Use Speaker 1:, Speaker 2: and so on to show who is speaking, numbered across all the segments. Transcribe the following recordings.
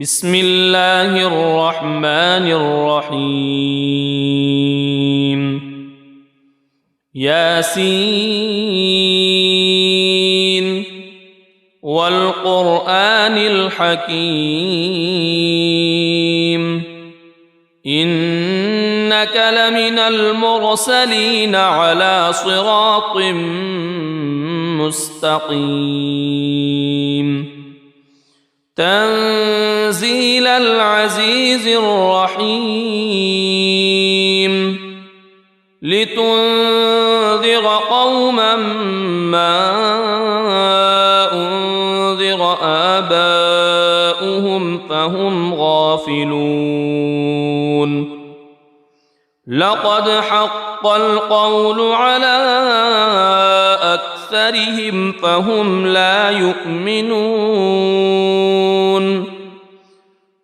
Speaker 1: بسم الله الرحمن الرحيم ياسين والقرآن الحكيم إنك لمن المرسلين على صراط مستقيم تنزيل العزيز الرحيم لتنذر قوما ما أنذر آباؤهم فهم غافلون لقد حق القول على أكثرهم فهم لا يؤمنون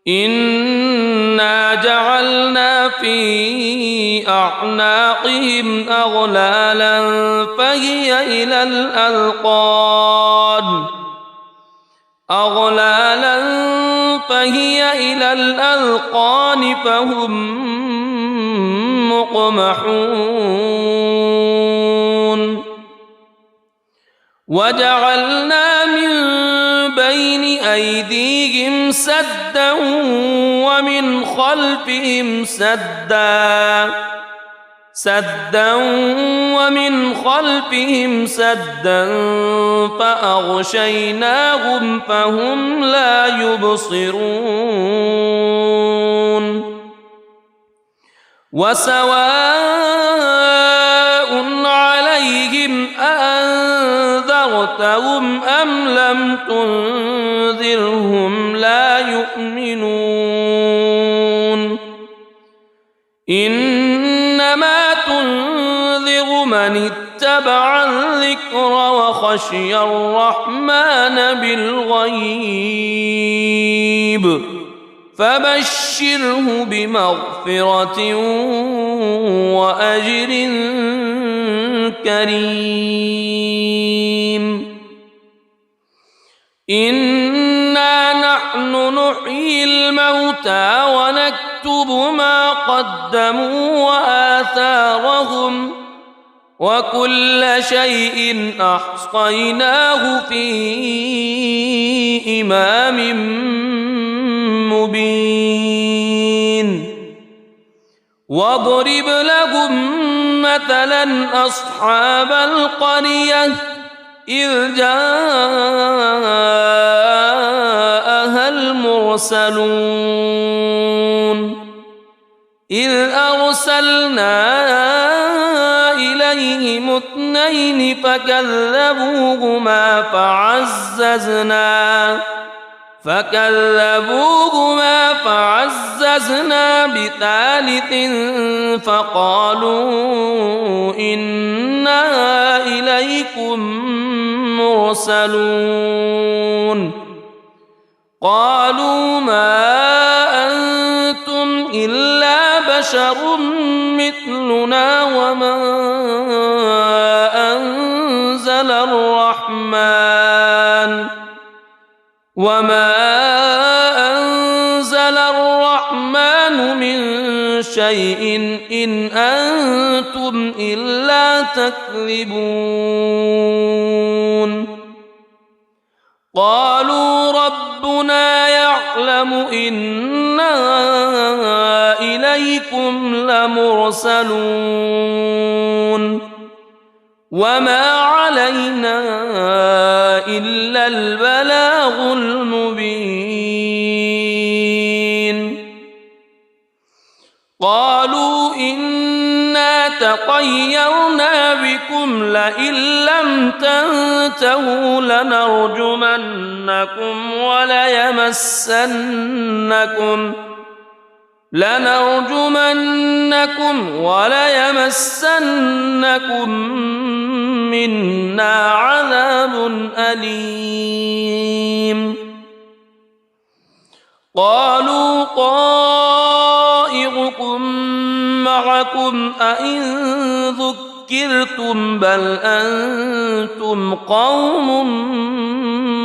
Speaker 1: إنا جعلنا في أعناقهم أغلالا فهي إلى الأذقان فهم مقمحون وجعلنا من بين أيديهم سدا ومن خلفهم سدا فأغشيناهم فهم لا يبصرون وسواء عليهم أأنذرتهم أم لم تنذرهم لا يؤمنون إنما تنذر من اتبع الذكر وخشي الرحمن بالغيب فبشره بمغفرة وأجر كريم إنا نحن نحيي الموتى ونكتب ما قدموا وآثارهم وكل شيء أحصيناه في إمام مبين واضرب لهم مثلا أصحاب القرية إذ جاءها المرسلون إذ أرسلنا إليهم اثنين فكذبوهما فعززنا بثالث فقالوا إنا إليكم مرسلون قالوا ما أنتم إلا بشر مثلنا وما أنزل الرحمن من شيء إن أنتم إلا تكذبون قالوا ربنا يعلم إنا إليكم لمرسلون وما علينا إلا البلاغ المبين قالوا إنا تطيرنا بكم لئن لم تنتهوا لنرجمنكم وليمسنكم منا عذاب أليم قالوا طائركم معكم أئن ذكرتم بل أنتم قوم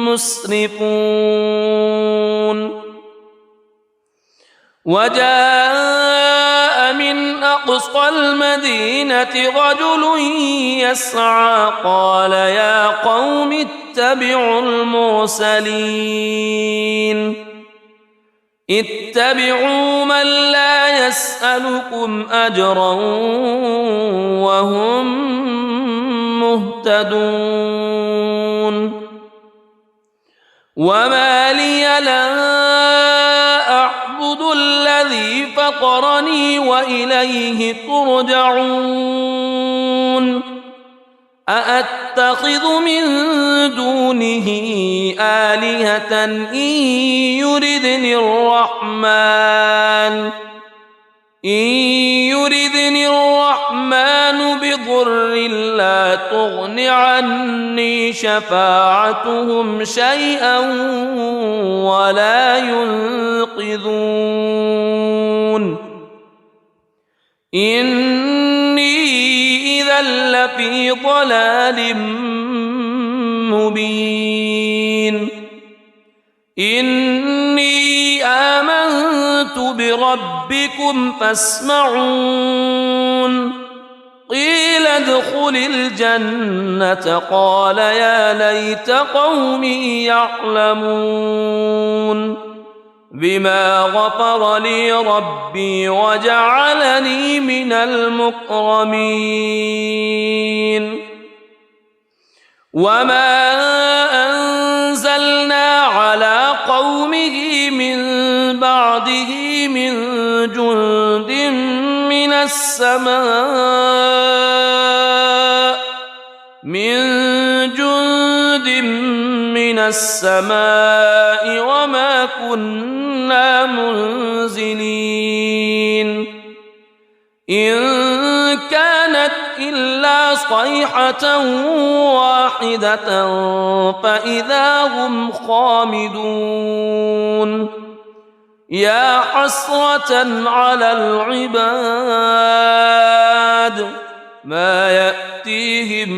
Speaker 1: مسرفون وجاء من أقصى المدينة رجل يسعى قال يا قوم اتبعوا المرسلين اتبعوا من لا يسألكم أجرا وهم مهتدون وما لي لا أعبد الذي فطرني وإليه ترجعون أأتخذ من دونه آلهة إن يردني الرحمن بضر لا تغن عني شفاعتهم شيئا ولا ينقذون إني إذا لفي ضلال مبين إني آمنت بربكم فاسمعون قيل ادخل الجنة قال يا ليت قومي يعلمون بما غفر لي ربي وجعلني من المكرمين وما أنزلنا على قومه من بعده من جند من السماء وما كنا منزلين إن كانت إلا صيحة واحدة فإذا هم خامدون يا حسرة على العباد ما يأتيهم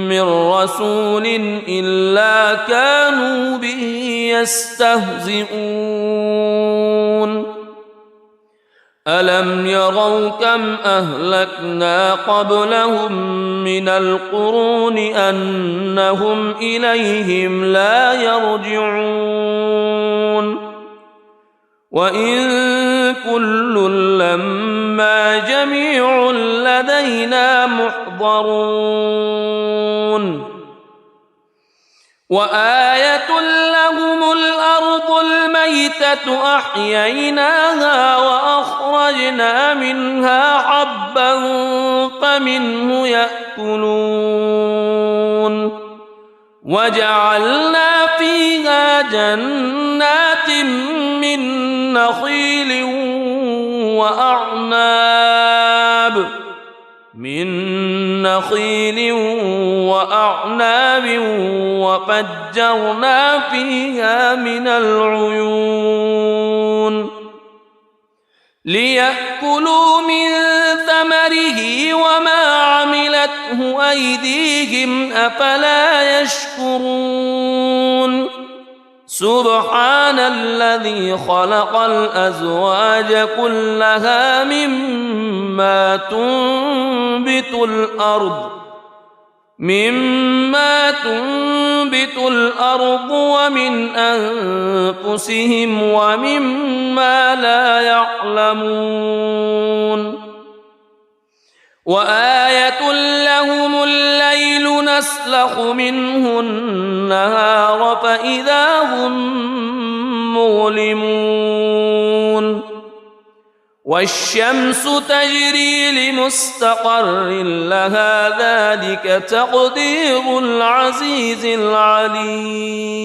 Speaker 1: من رسول إلا كانوا به يستهزئون ألم يروا كم أهلكنا قبلهم من القرون أنهم إليهم لا يرجعون وإن كل لما جميع لدينا محضرون وآية لهم الأرض الميتة أحييناها وأخرجنا منها حبا فمنه يأكلون وجعلنا فيها جنات من نخيل وأعناب وفجرنا فيها من العيون ليأكلوا من ثمره وما عملته أيديهم أفلا يشكرون سبحان الذي خلق الأزواج كلها مما تنبت الأرض ومن أنفسهم ومما لا يعلمون وآية لهم الليل نسلخ منه النهار فإذا هم مظلمون والشمس تجري لمستقر لها ذلك تقدير العزيز العليم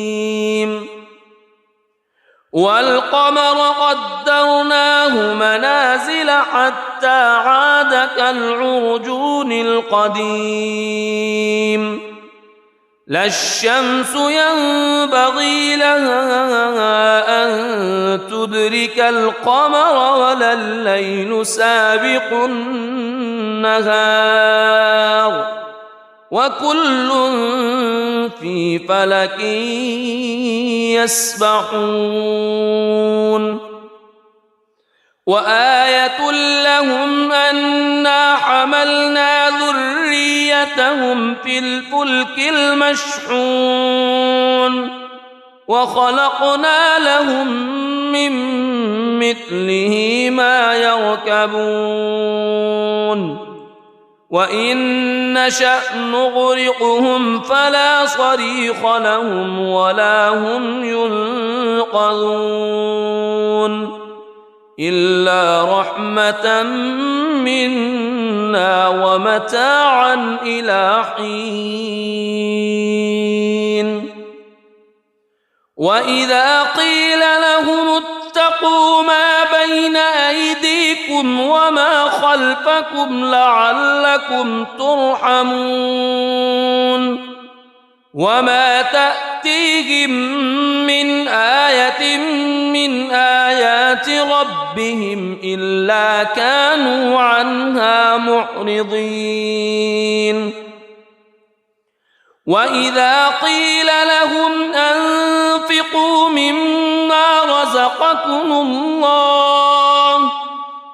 Speaker 1: والقمر قدرناه منازل حتى عاد كالعرجون القديم لا الشمس ينبغي لها أن تدرك القمر ولا الليل سابق النهار وكل في فلك يسبحون وآية لهم أنا حملنا ذريتهم في الفلك المشحون وخلقنا لهم من مثله ما يركبون وإن نشأ نغرقهم فلا صريخ لهم ولا هم ينقذون إلا رحمة منا ومتاعا إلى حين وإذا قيل لهم اتقوا ما بين أيديكم وما خلفكم لعلكم ترحمون وما تأتيهم من آية من آيات ربهم إلا كانوا عنها معرضين وإذا قيل لهم أنفقوا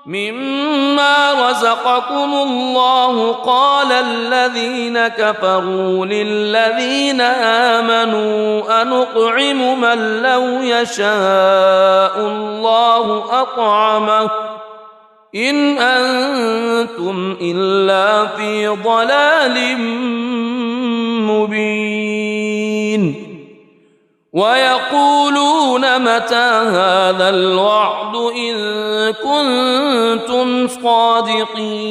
Speaker 1: مما رزقكم الله قال الذين كفروا للذين آمنوا أنطعم من لو يشاء الله أطعمه إن أنتم إلا في ضلال مبين ويقولون متى هذا الوعد إن كنتم صادقين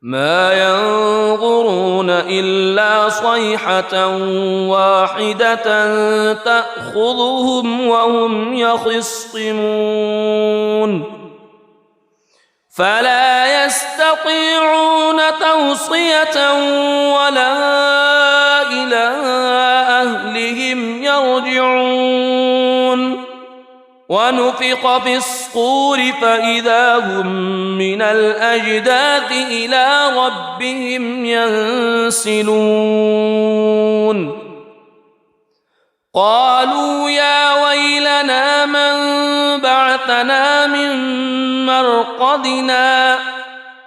Speaker 1: ما ينظرون إلا صيحة واحدة تأخذهم وهم يخصمون فلا يستطيعون توصية ولا إلى أهلهم يرجعون ونفخ في الصور فإذا هم من الأجداث إلى ربهم ينسلون قالوا يا ويلنا من بعثنا من مرقدنا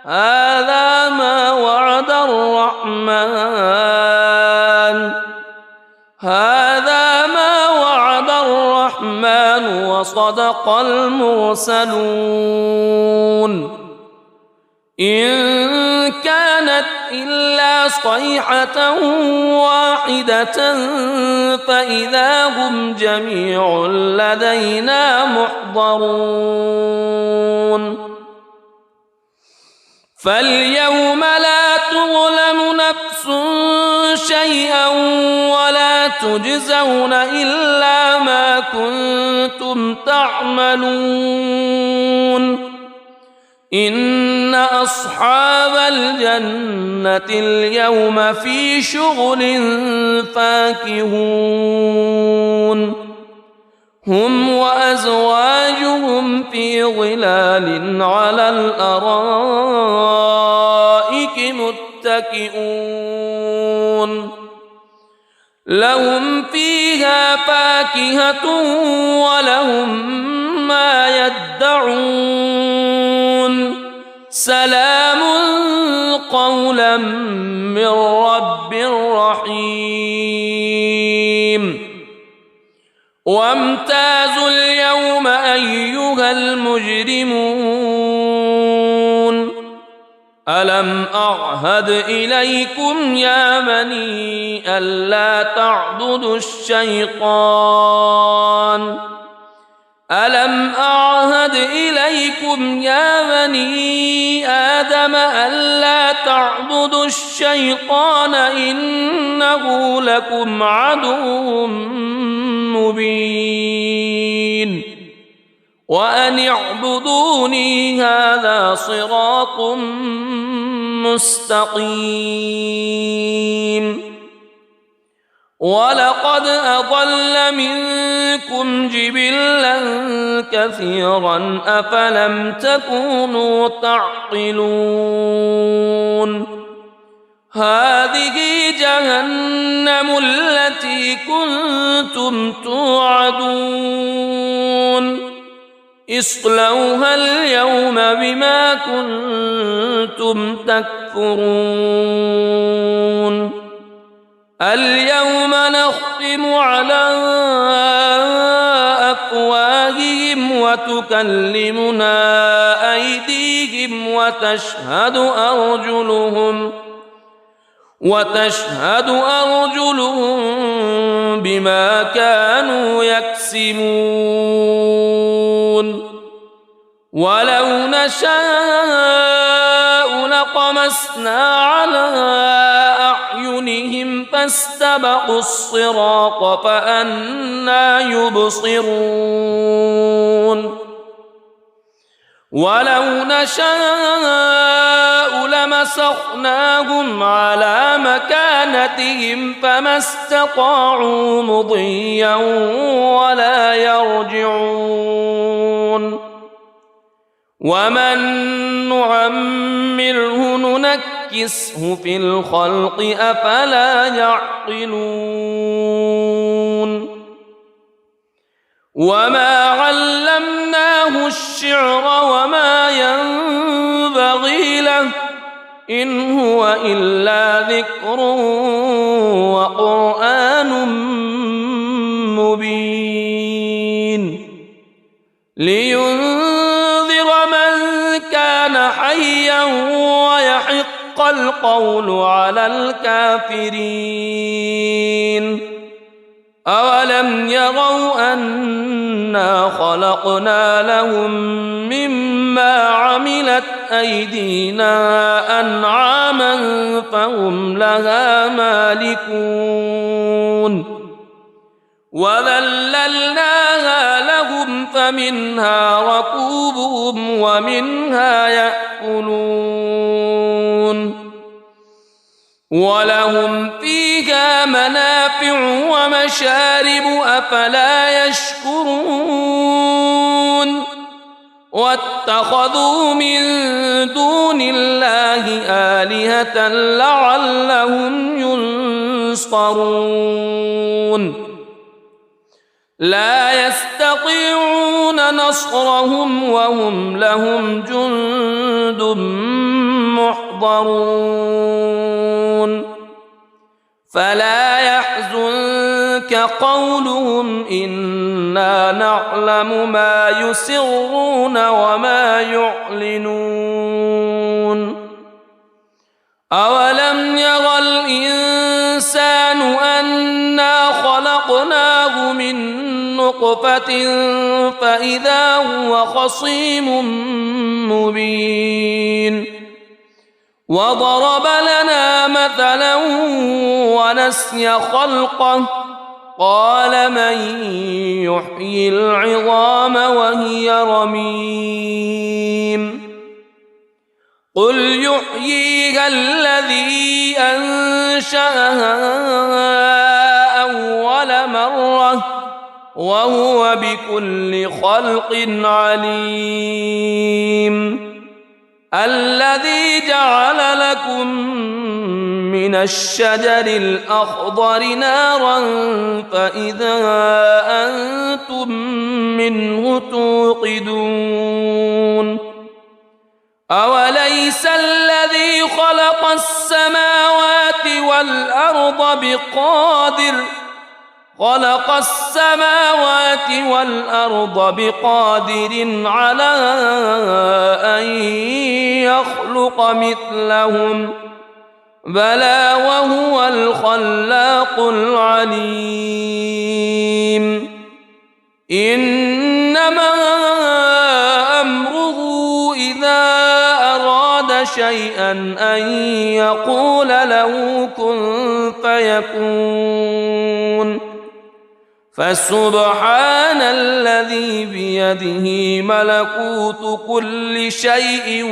Speaker 1: هذا ما وعد الرحمن وصدق المرسلون إن كانت إلا صيحة واحدة فإذا هم جميع لدينا محضرون فاليوم لا تظلم نفس شيئا ولا تجزون إلا ما كنتم تعملون إن أصحاب الجنة اليوم في شغل فاكهون هم وأزواجهم في ظلال على الأرائك متكئون لهم فيها فاكهة ولهم ما يدعون سلام قولا من رب رحيم وامتازوا اليوم أيها المجرمون ألم أعهد إليكم يا بني ألا تعبدوا الشيطان ألم أعهد إليكم يا بني آدم ألا تعبدوا الشيطان إنه لكم عدو مبين وأن اعبدوني هذا صراط مستقيم ولقد أضل منكم جبلا كثيرا أفلم تكونوا تعقلون هذه جهنم التي كنتم توعدون اصلوها اليوم بما كنتم تكفرون اليوم نختم على أفواههم وتكلمنا أيديهم وتشهد أرجلهم بما كانوا يكسبون ولو نشاء لطمسنا على أعينهم فاستبقوا الصراط فأنى يبصرون ولو نشاء لمسخناهم على مكانتهم فما استطاعوا مضيا ولا يرجعون ومن نعمره ننكسه في الخلق أفلا يعقلون وما علمناه الشعر وما ينبغي له إن هو إلا ذكر وقرآن مبين لينذر من كان حيا ويحق القول على الكافرين أولم يروا أنا خلقنا لهم مما عملت أيدينا أنعاما فهم لها مالكون وذللناها لهم فمنها ركوبهم ومنها يأكلون ولهم فيها منافع ومشارب أفلا يشكرون واتخذوا من دون الله آلهة لعلهم ينصرون لا يستطيعون نصرهم وهم لهم جند محضرون فلا يحزنك قولهم إنا نعلم ما يسرون وما يعلنون أولم ير الإنسان أنا خلقناه من نطفة فإذا هو خصيم مبين وضرب لنا مثلا ونسي خلقه قال من يحيي العظام وهي رميم قل يحييها الذي أنشأها أول مرة وهو بكل خلق عليم الذي جعل لكم من الشجر الأخضر نارا فإذا أنتم منه توقدون أوليس الذي خلق السماوات والأرض بقادر على أن يخلق مثلهم بلى وهو الخلاق العليم إنما أمره إذا أراد شيئا أن يقول له كن فيكون فسبحان الذي بيده ملكوت كل شيء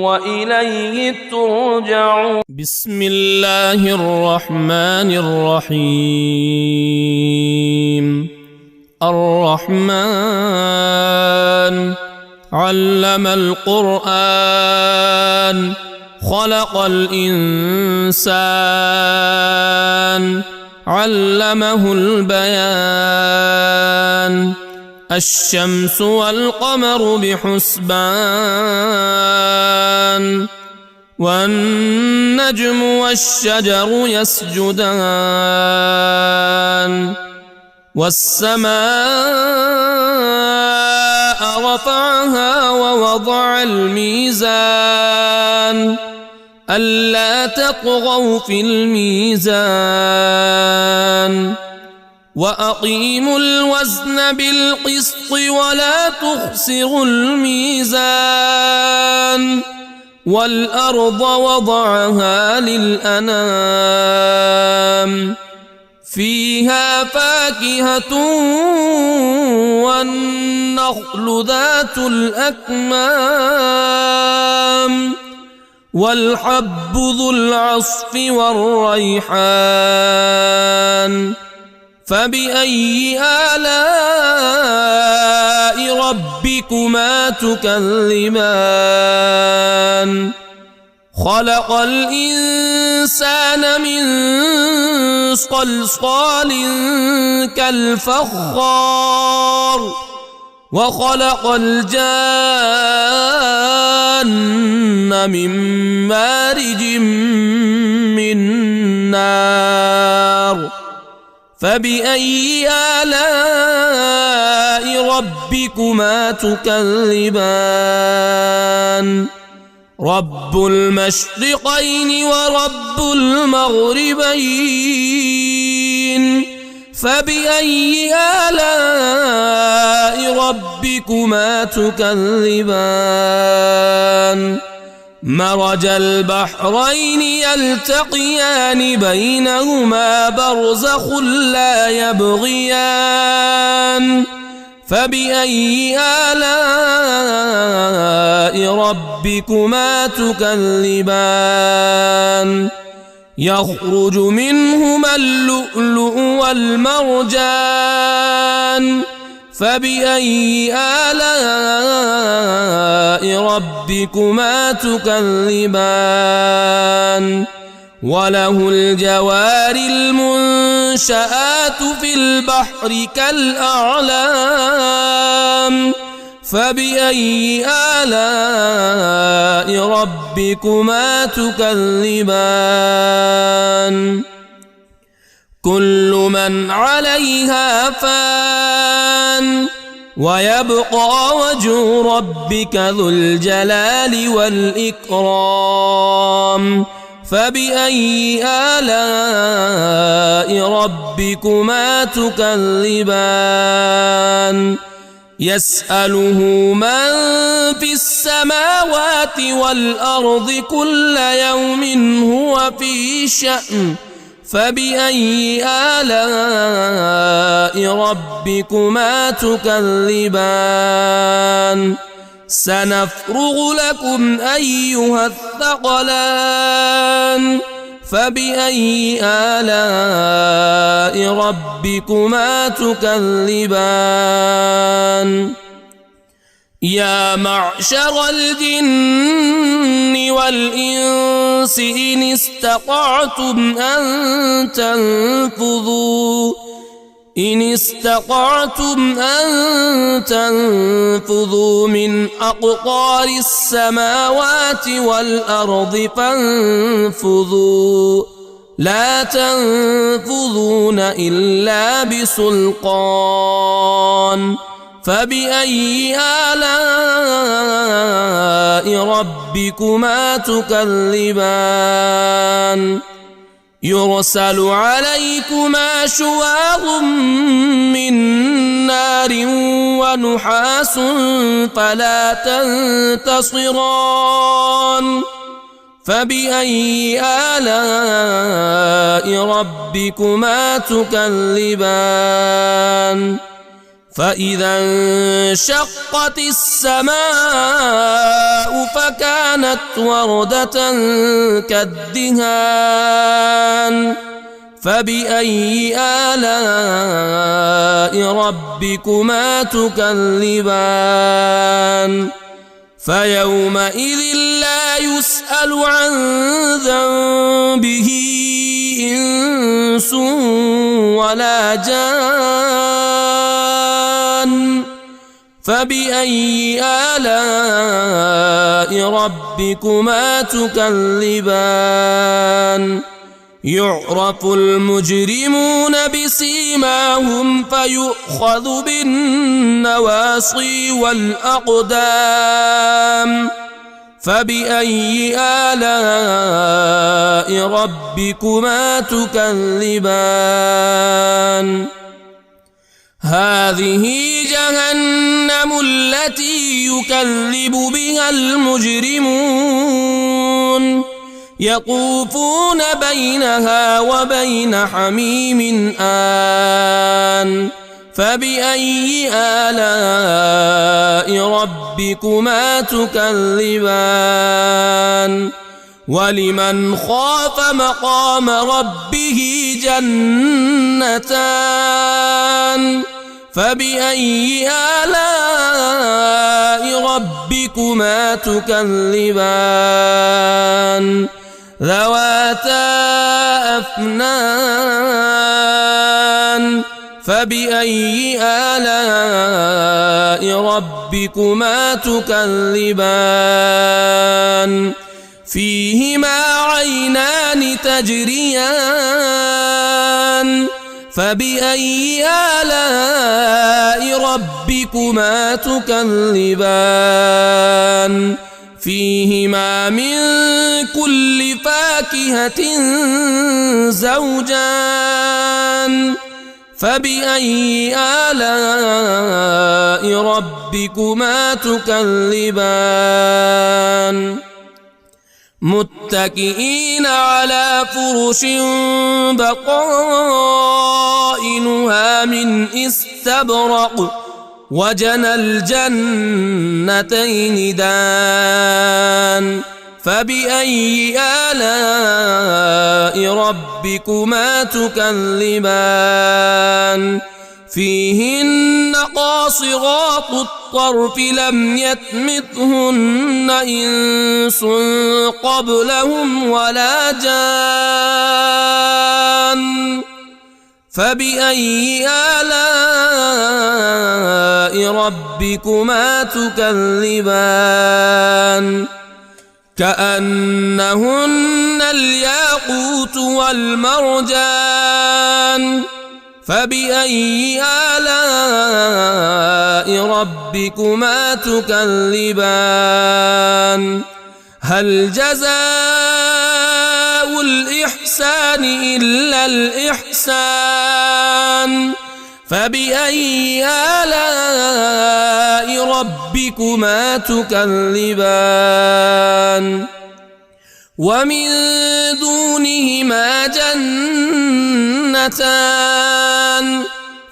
Speaker 1: وإليه ترجعون بسم الله الرحمن الرحيم الرحمن علم القرآن خلق الإنسان علمه البيان الشمس والقمر بحسبان والنجم والشجر يسجدان والسماء رفعها ووضع الميزان ألا تطغوا في الميزان وأقيموا الوزن بالقسط ولا تخسروا الميزان والأرض وضعها للأنام فيها فاكهة والنخل ذات الأكمام والحب ذو العصف والريحان فبأي آلاء ربكما تكذبان خلق الإنسان من صلصال كالفخار وخلق الجان من مارج من نار فبأي آلاء ربكما تكذبان رب المشرقين ورب المغربين فبأي آلاء ربكما تكذبان مرج البحرين يلتقيان بينهما برزخ لا يبغيان فبأي آلاء ربكما تكذبان يخرج منهما اللؤلؤ والمرجان فبأي آلاء ربكما تكذبان وله الجوار المنشآت في البحر كالأعلام فبأي آلاء ربكما تكذبان كل من عليها فان ويبقى وجه ربك ذو الجلال والإكرام فبأي آلاء ربكما تكذبان يسأله من في السماوات والأرض كل يوم هو في شأن فبأي آلاء ربكما تكذبان سنفرغ لكم أيها الثقلان فبأي آلاء ربكما تكذبان يا معشر الجن والإنس إن استطعتم أن تنفذوا من أقطار السماوات والأرض فانفذوا لا تنفذون إلا بسلطان فبأي آلاء ربكما تكذبان يرسل عليكما شواظ من نار ونحاس فلا تنتصران فبأي آلاء ربكما تكذبان فإذا انشقت السماء فكانت وردة كالدهان فبأي آلاء ربكما تكذبان فيومئذ لا يسأل عن ذنبه إنس ولا جان فبأي آلاء ربكما تكذبان يعرف المجرمون بسيماهم فيؤخذ بالنواصي والأقدام فبأي آلاء ربكما تكذبان هذه جهنم التي يكذب بها المجرمون يطوفون بينها وبين حميم آن فبأي آلاء ربكما تكذبان ولمن خاف مقام ربه جنتان فبأي آلاء ربكما تكذبان ذواتا أفنان فبأي آلاء ربكما تكذبان فيهما عينان تجريان فبأي آلاء ربكما تكذبان فيهما من كل فاكهة زوجان فبأي آلاء ربكما تكذبان متكئين على فرش بطائنها من استبرق وجنى الجنتين دان فبأي آلاء ربكما تكذبان فيهن قاصرات الطرف لم يطمثهن إنس قبلهم ولا جان فبأي آلاء ربكما تكذبان كأنهن الياقوت والمرجان فبأي آلاء ربكما تكذبان هل جزاء الإحسان إلا الإحسان فبأي آلاء ربكما تكذبان ومن دونهما جنتان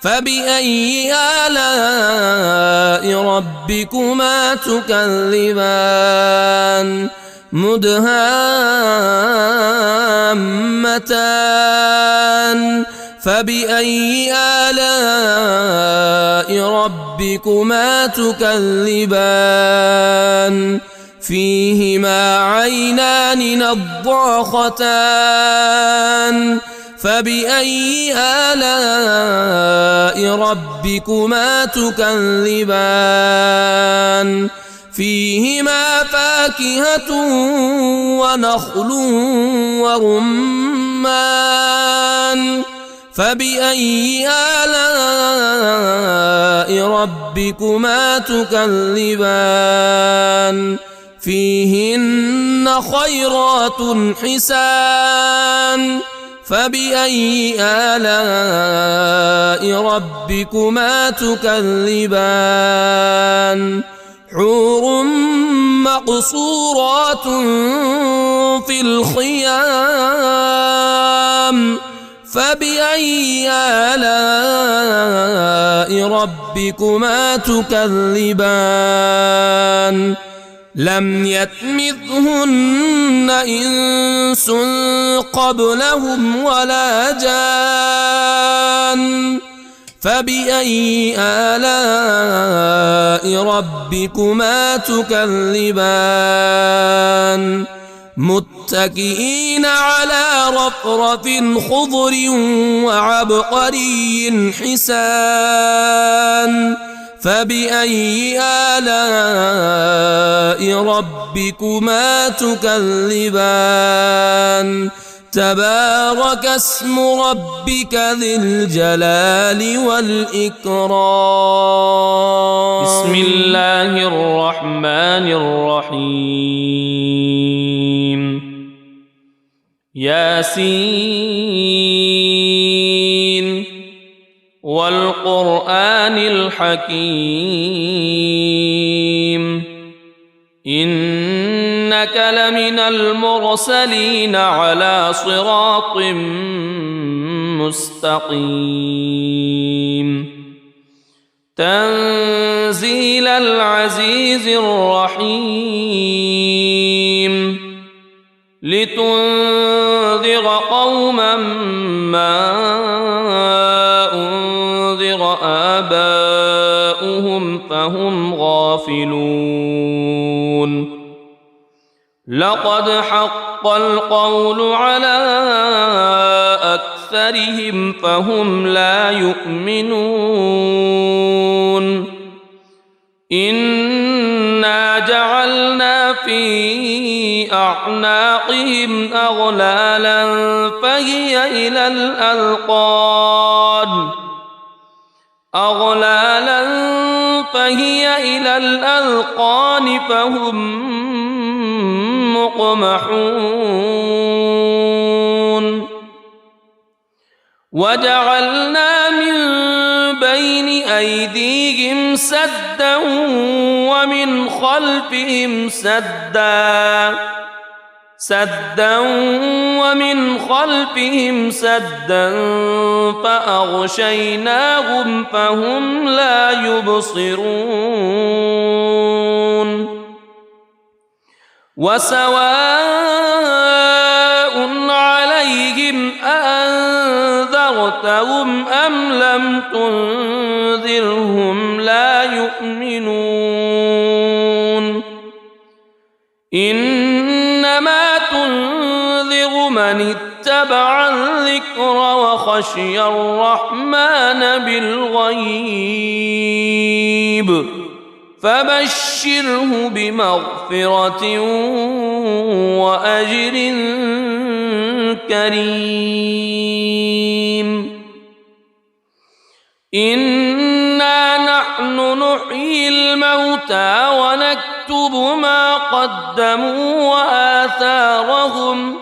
Speaker 1: فبأي آلاء ربكما تكذبان مدهامتان فبأي آلاء ربكما تكذبان فيهما عينان نضاختان فبأي آلاء ربكما تكذبان فيهما فاكهة ونخل ورمان فبأي آلاء ربكما تكذبان فيهن خيرات حسان فبأي آلاء ربكما تكذبان حور مقصورات في الخيام فبأي آلاء ربكما تكذبان لم يطمثهن إنس قبلهم ولا جان فبأي آلاء ربكما تكذبان متكئين على رفرف خضر وعبقري حسان فبأي آلاء ربكما تكذبان تبارك اسم ربك ذي الجلال والإكرام
Speaker 2: بسم الله الرحمن الرحيم ياسين والقرآن الحكيم إنك لمن المرسلين على صراط مستقيم تنزيل العزيز الرحيم لتنذر قوما ما أنذر آباؤهم فهم غافلون لقد حق القول على أكثرهم فهم لا يؤمنون إنا جعلنا في أعناقهم أغلالا فهي إلى الأذقان فهم مقمحون وجعلنا من بين أيديهم سدا ومن خلفهم سدا فأغشيناهم فهم لا يبصرون وسواء عليهم أأنذرتهم أم لم تنذرهم لا يؤمنون إنما تنذر من اتبع الذكر وخشي الرحمن بالغيب فبشره بمغفرة وأجر كريم إنا نحن نحيي الموتى ونكتب ما قدموا وآثارهم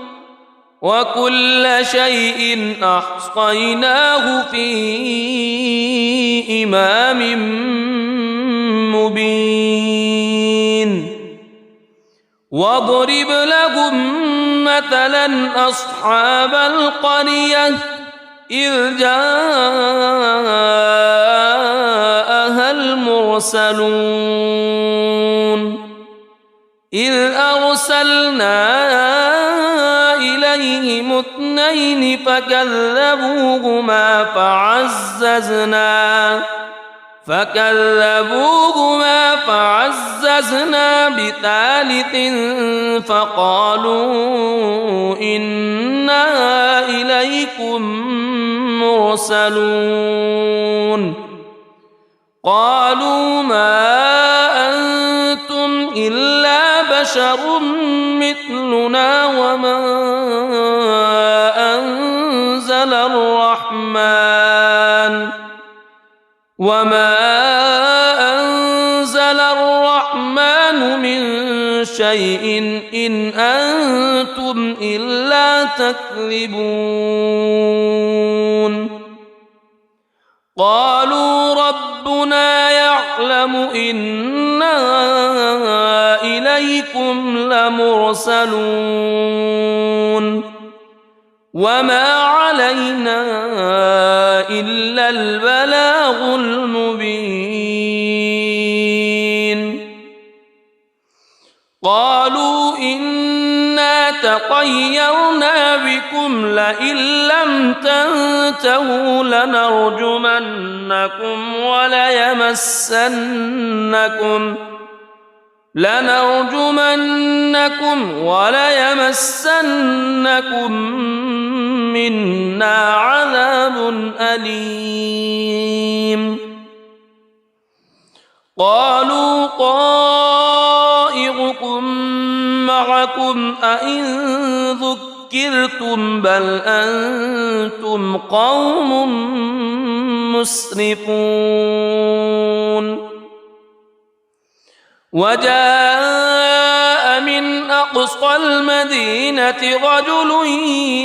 Speaker 2: وكل شيء أحصيناه في إمام مبين واضرب لهم مثلا أصحاب القرية إذ جاءها المرسلون إذ أرسلنا إليهم اثنين فكذبوهما فعززنا بثالث فقالوا إنا إليكم مرسلون قالوا ما أنتم إلا بشر مثلنا وما أنزل الرحمن من شيء إن أنتم إلا تكذبون قالوا ربنا يعلم إنا إليكم لمرسلون وما علينا إلا البلاغ المبين قالوا إنا تطيرنا بكم لئن لم تنتهوا لنرجمنكم وليمسنكم منا عذاب أليم قالوا طائركم معكم أئن ذكرتم بل أنتم قوم مسرفون وجاء من أقصى المدينة رجل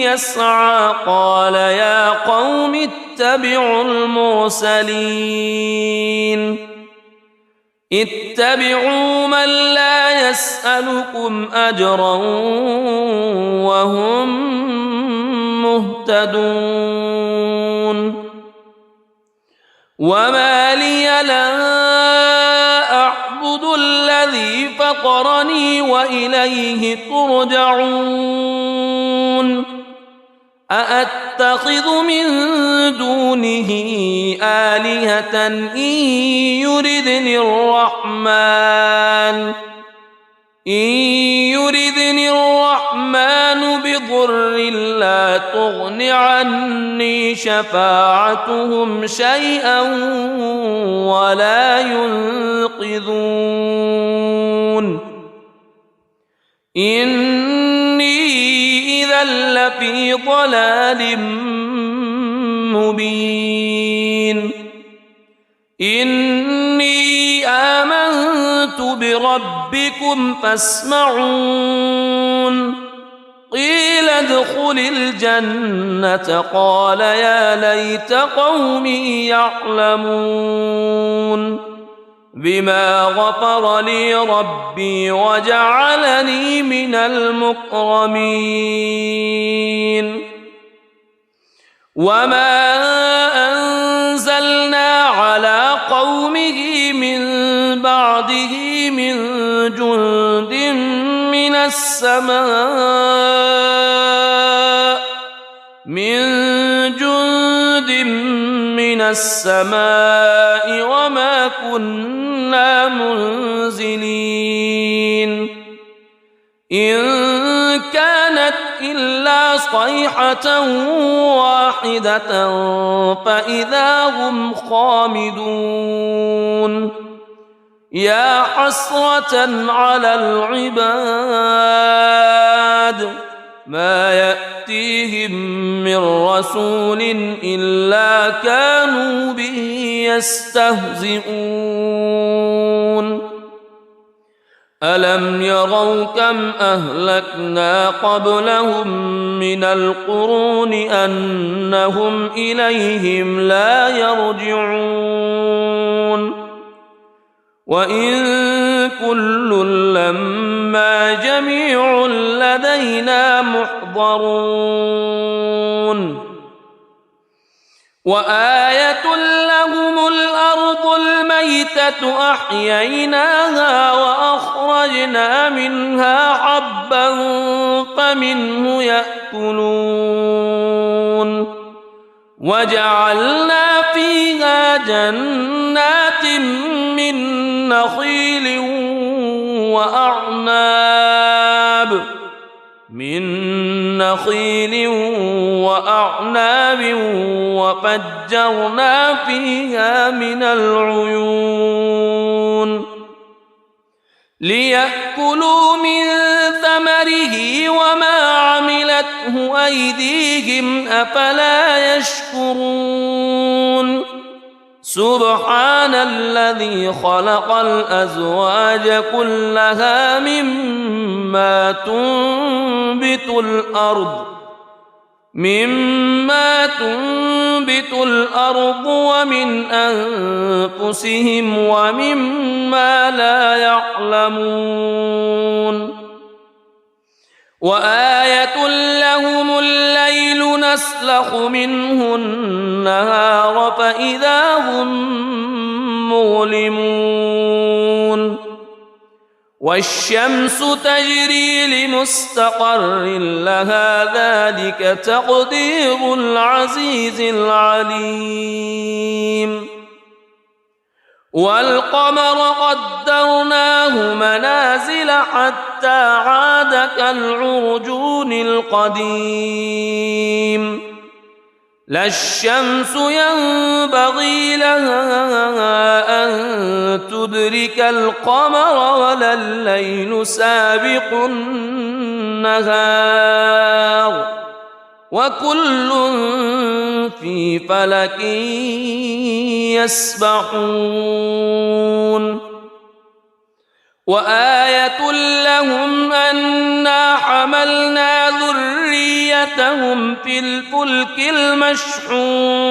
Speaker 2: يسعى قال يا قوم اتبعوا المرسلين اتبعوا من لا يسألكم أجرا وهم مهتدون وما لي لا أعبد الذي فطرني وإليه ترجعون أأتخذ من دونه آلهة إن يردني الرحمن بضر لا تغن عني شفاعتهم شيئا ولا ينقذون إني إذا لفي ضلال مبين إني آمنت بربكم فاسمعون قيل ادخل الجنة قال يا ليت قومي يعلمون بما غفر لي ربي وجعلني من المكرمين وما أنزلنا على قومه من بعده من جند من السماء وما كنا منزلين إن كانت إلا صيحة واحدة فإذا هم خامدون يا حسرة على العباد ما يأتيهم من رسول إلا كانوا به يستهزئون ألم يروا كم أهلكنا قبلهم من القرون أنهم إليهم لا يرجعون وإن كل لما جميع لدينا محضرون وآية لهم الأرض الميتة أحييناها وأخرجنا منها حبا فمنه يأكلون وجعلنا فيها جنات من نخيل وأعناب وفجرنا فيها من العيون ليأكلوا من ثمره وما عملته أيديهم أفلا يشكرون سبحان الذي خلق الأزواج كلها مما تنبت الأرض ومن أنفسهم ومما لا يعلمون وآية لهم الليل نسلخ منه النهار فإذا هم مظلمون والشمس تجري لمستقر لها ذلك تقدير العزيز العليم والقمر قدرناه منازل حتى عاد كالعرجون القديم لا الشمس ينبغي لها أن تدرك القمر ولا الليل سابق النهار وكل في فلك يسبحون وآية لهم أنا حملنا ذريتهم في الفلك المشحون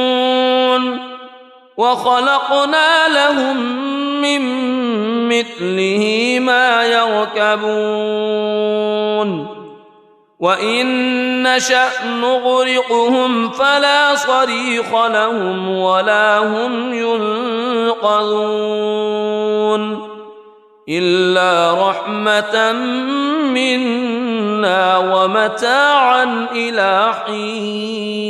Speaker 2: وخلقنا لهم من مثله ما يركبون وإن نشأ نغرقهم فلا صريخ لهم ولا هم ينقذون إلا رحمة منا ومتاعا إلى حين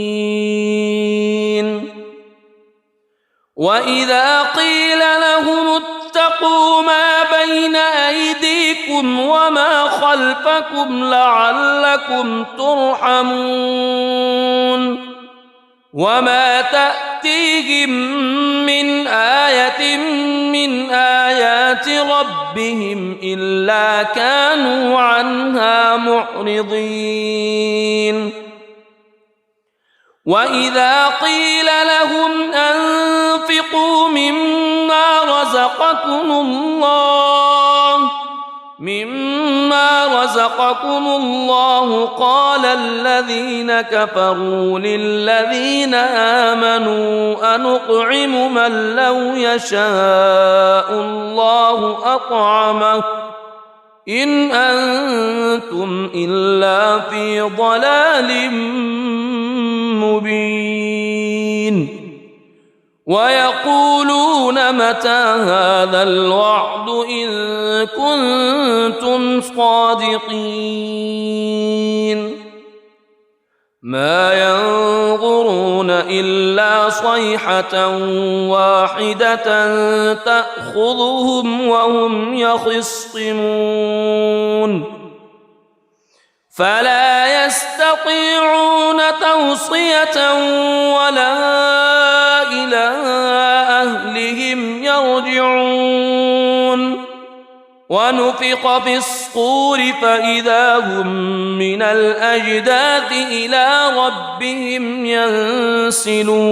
Speaker 2: وإذا قيل لهم اتقوا ما بين أيديكم وما خلفكم لعلكم ترحمون وما تأتيهم من آية من آيات ربهم إلا كانوا عنها معرضين وإذا قيل لهم أنفقوا مما رزقكم الله قال الذين كفروا للذين آمنوا أنطعم من لو يشاء الله أطعمه إن أنتم إلا في ضلال مبين ويقولون متى هذا الوعد إن كنتم صادقين ما ينظرون إلا صيحة واحدة تأخذهم وهم يخصمون فلا يستطيعون توصية ولا إلى أهلهم يرجعون ونفخ في الصور فإذا هم من الأجداث إلى ربهم ينسلون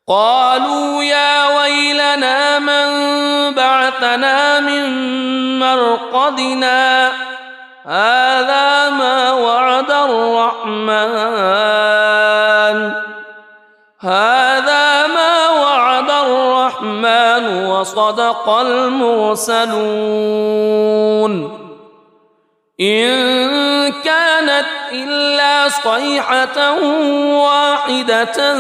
Speaker 2: قالوا يا ويلنا من بعثنا من مرقدنا هذا ما وعد الرحمن وصدق المرسلون إن كانت إلا صيحة واحدة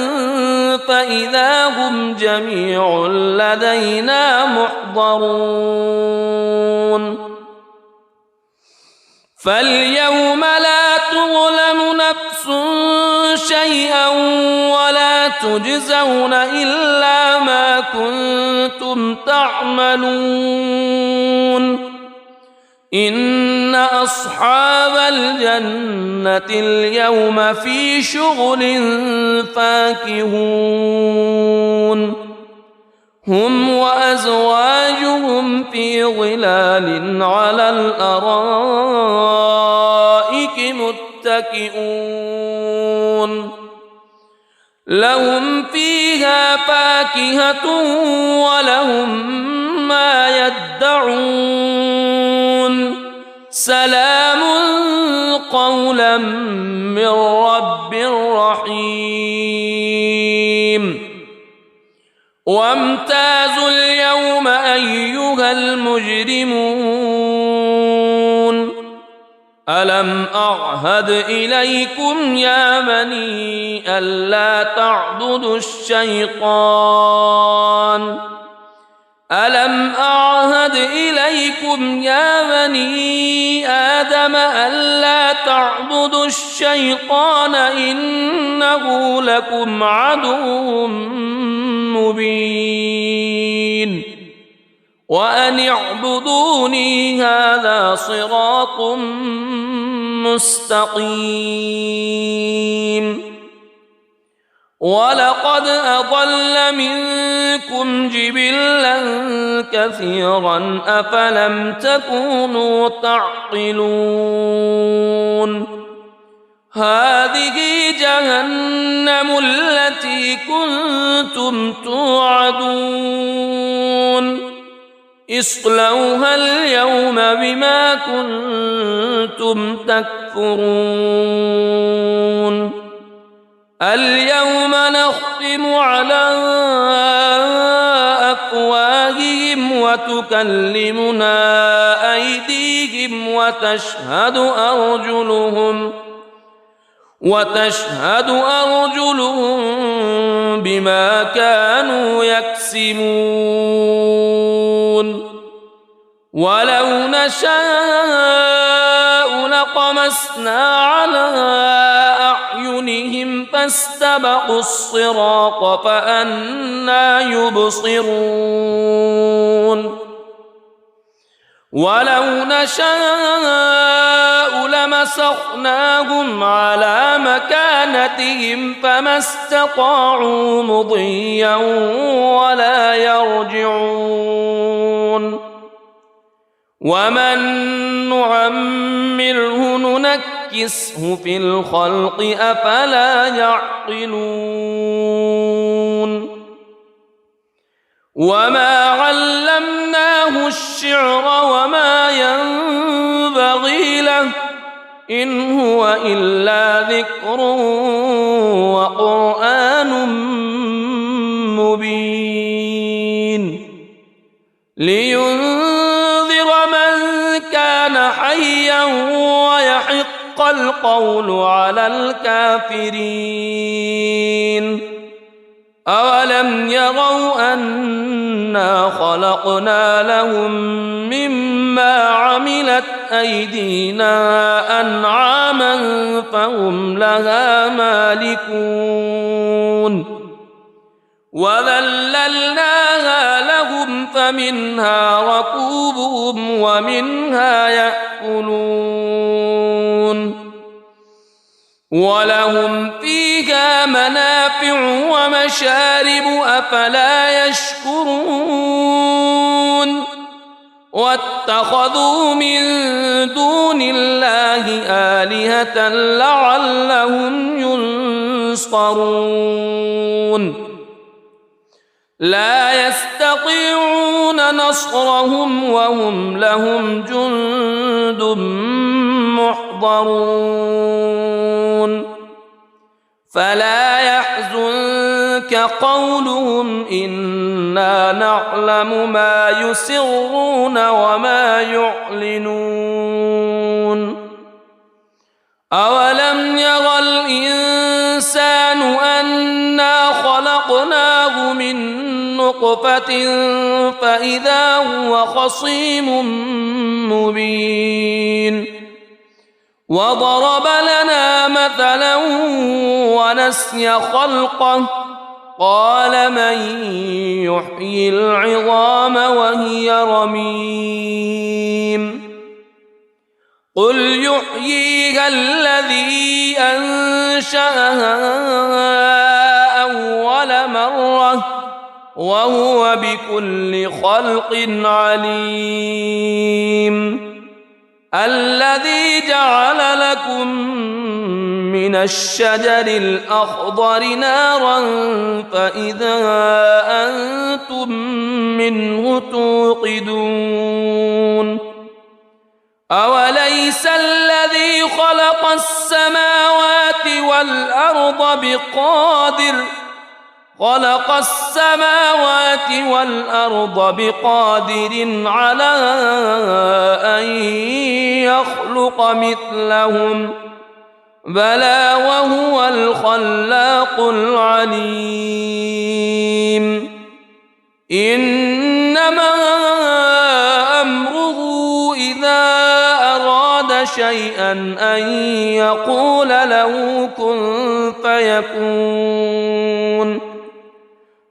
Speaker 2: فإذا هم جميع لدينا محضرون فاليوم لا تظلم نفس شيئا ولا تجزون إلا ما كنتم تعملون إن أصحاب الجنة اليوم في شغل فاكهون هم وأزواجهم في ظلال على الأرائك متكئون لهم فيها فاكهة ولهم ما يدعون سلام قولا من رب رحيم وامتازوا اليوم أيها المجرمون ألم أعهد إليكم يا بني ألا تعبدوا الشيطان ألم أعهد إليكم يا بني آدم ألا تعبدوا الشيطان إنه لكم عدو مبين وأن اعبدوني هذا صراط
Speaker 1: مستقيم ولقد أضل منكم جبلا كثيرا أفلم تكونوا تعقلون هذه جهنم التي كنتم توعدون اصلوها اليوم بما كنتم تكفرون اليوم نختم على أفواههم وتكلمنا أيديهم وتشهد أرجلهم بما كانوا يكسبون ولو نشاء لطمسنا على أعينهم فاستبقوا الصراط فأنى يبصرون ولو نشاء لمسخناهم على مكانتهم فما استطاعوا مضيا ولا يرجعون ومن نعمره ننكسه في الخلق أفلا يعقلون وما علمناه الشعر وما ينبغي له إن هو إلا ذكر وقرآن مبين لينذر من كان حيا ويحق القول على الكافرين أولم يروا أنا خلقنا لهم مما عملت أيدينا أنعاما فهم لها مالكون وذللناها لهم فمنها ركوبهم ومنها يأكلون ولهم فيها منافع ومشارب أفلا يشكرون واتخذوا من دون الله آلهة لعلهم ينصرون لا يستطيعون نصرهم وهم لهم جند محضرون فلا يحزنك قولهم إنا نعلم ما يسرون وما يعلنون أولم ير الإنسان أنا خلقناه من نطفة فإذا هو خصيم مبين وضرب لنا مثلا ونسي خلقه قال من يحيي العظام وهي رميم قل يحييها الذي أنشأها أول مرة وهو بكل خلق عليم الذي جعل لكم من الشجر الأخضر نارا فإذا أنتم منه توقدون أوليس الذي خلق السماوات والأرض بقادر على أن يخلق مثلهم بلى وهو الخلاق العليم إنما أمره إذا أراد شيئا أن يقول له كن فيكون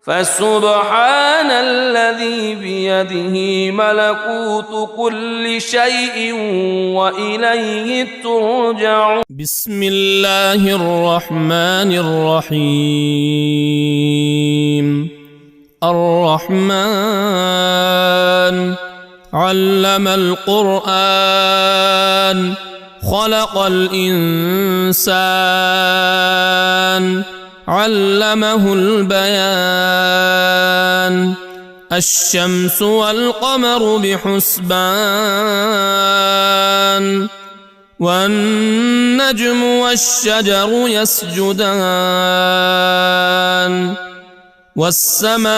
Speaker 1: فسبحان الذي بيده ملكوت كل شيء وإليه ترجعون.
Speaker 2: بسم الله الرحمن الرحيم. الرحمن علم القرآن خلق الإنسان علمه البيان. الشمس والقمر بحسبان والنجم والشجر يسجدان. والسماء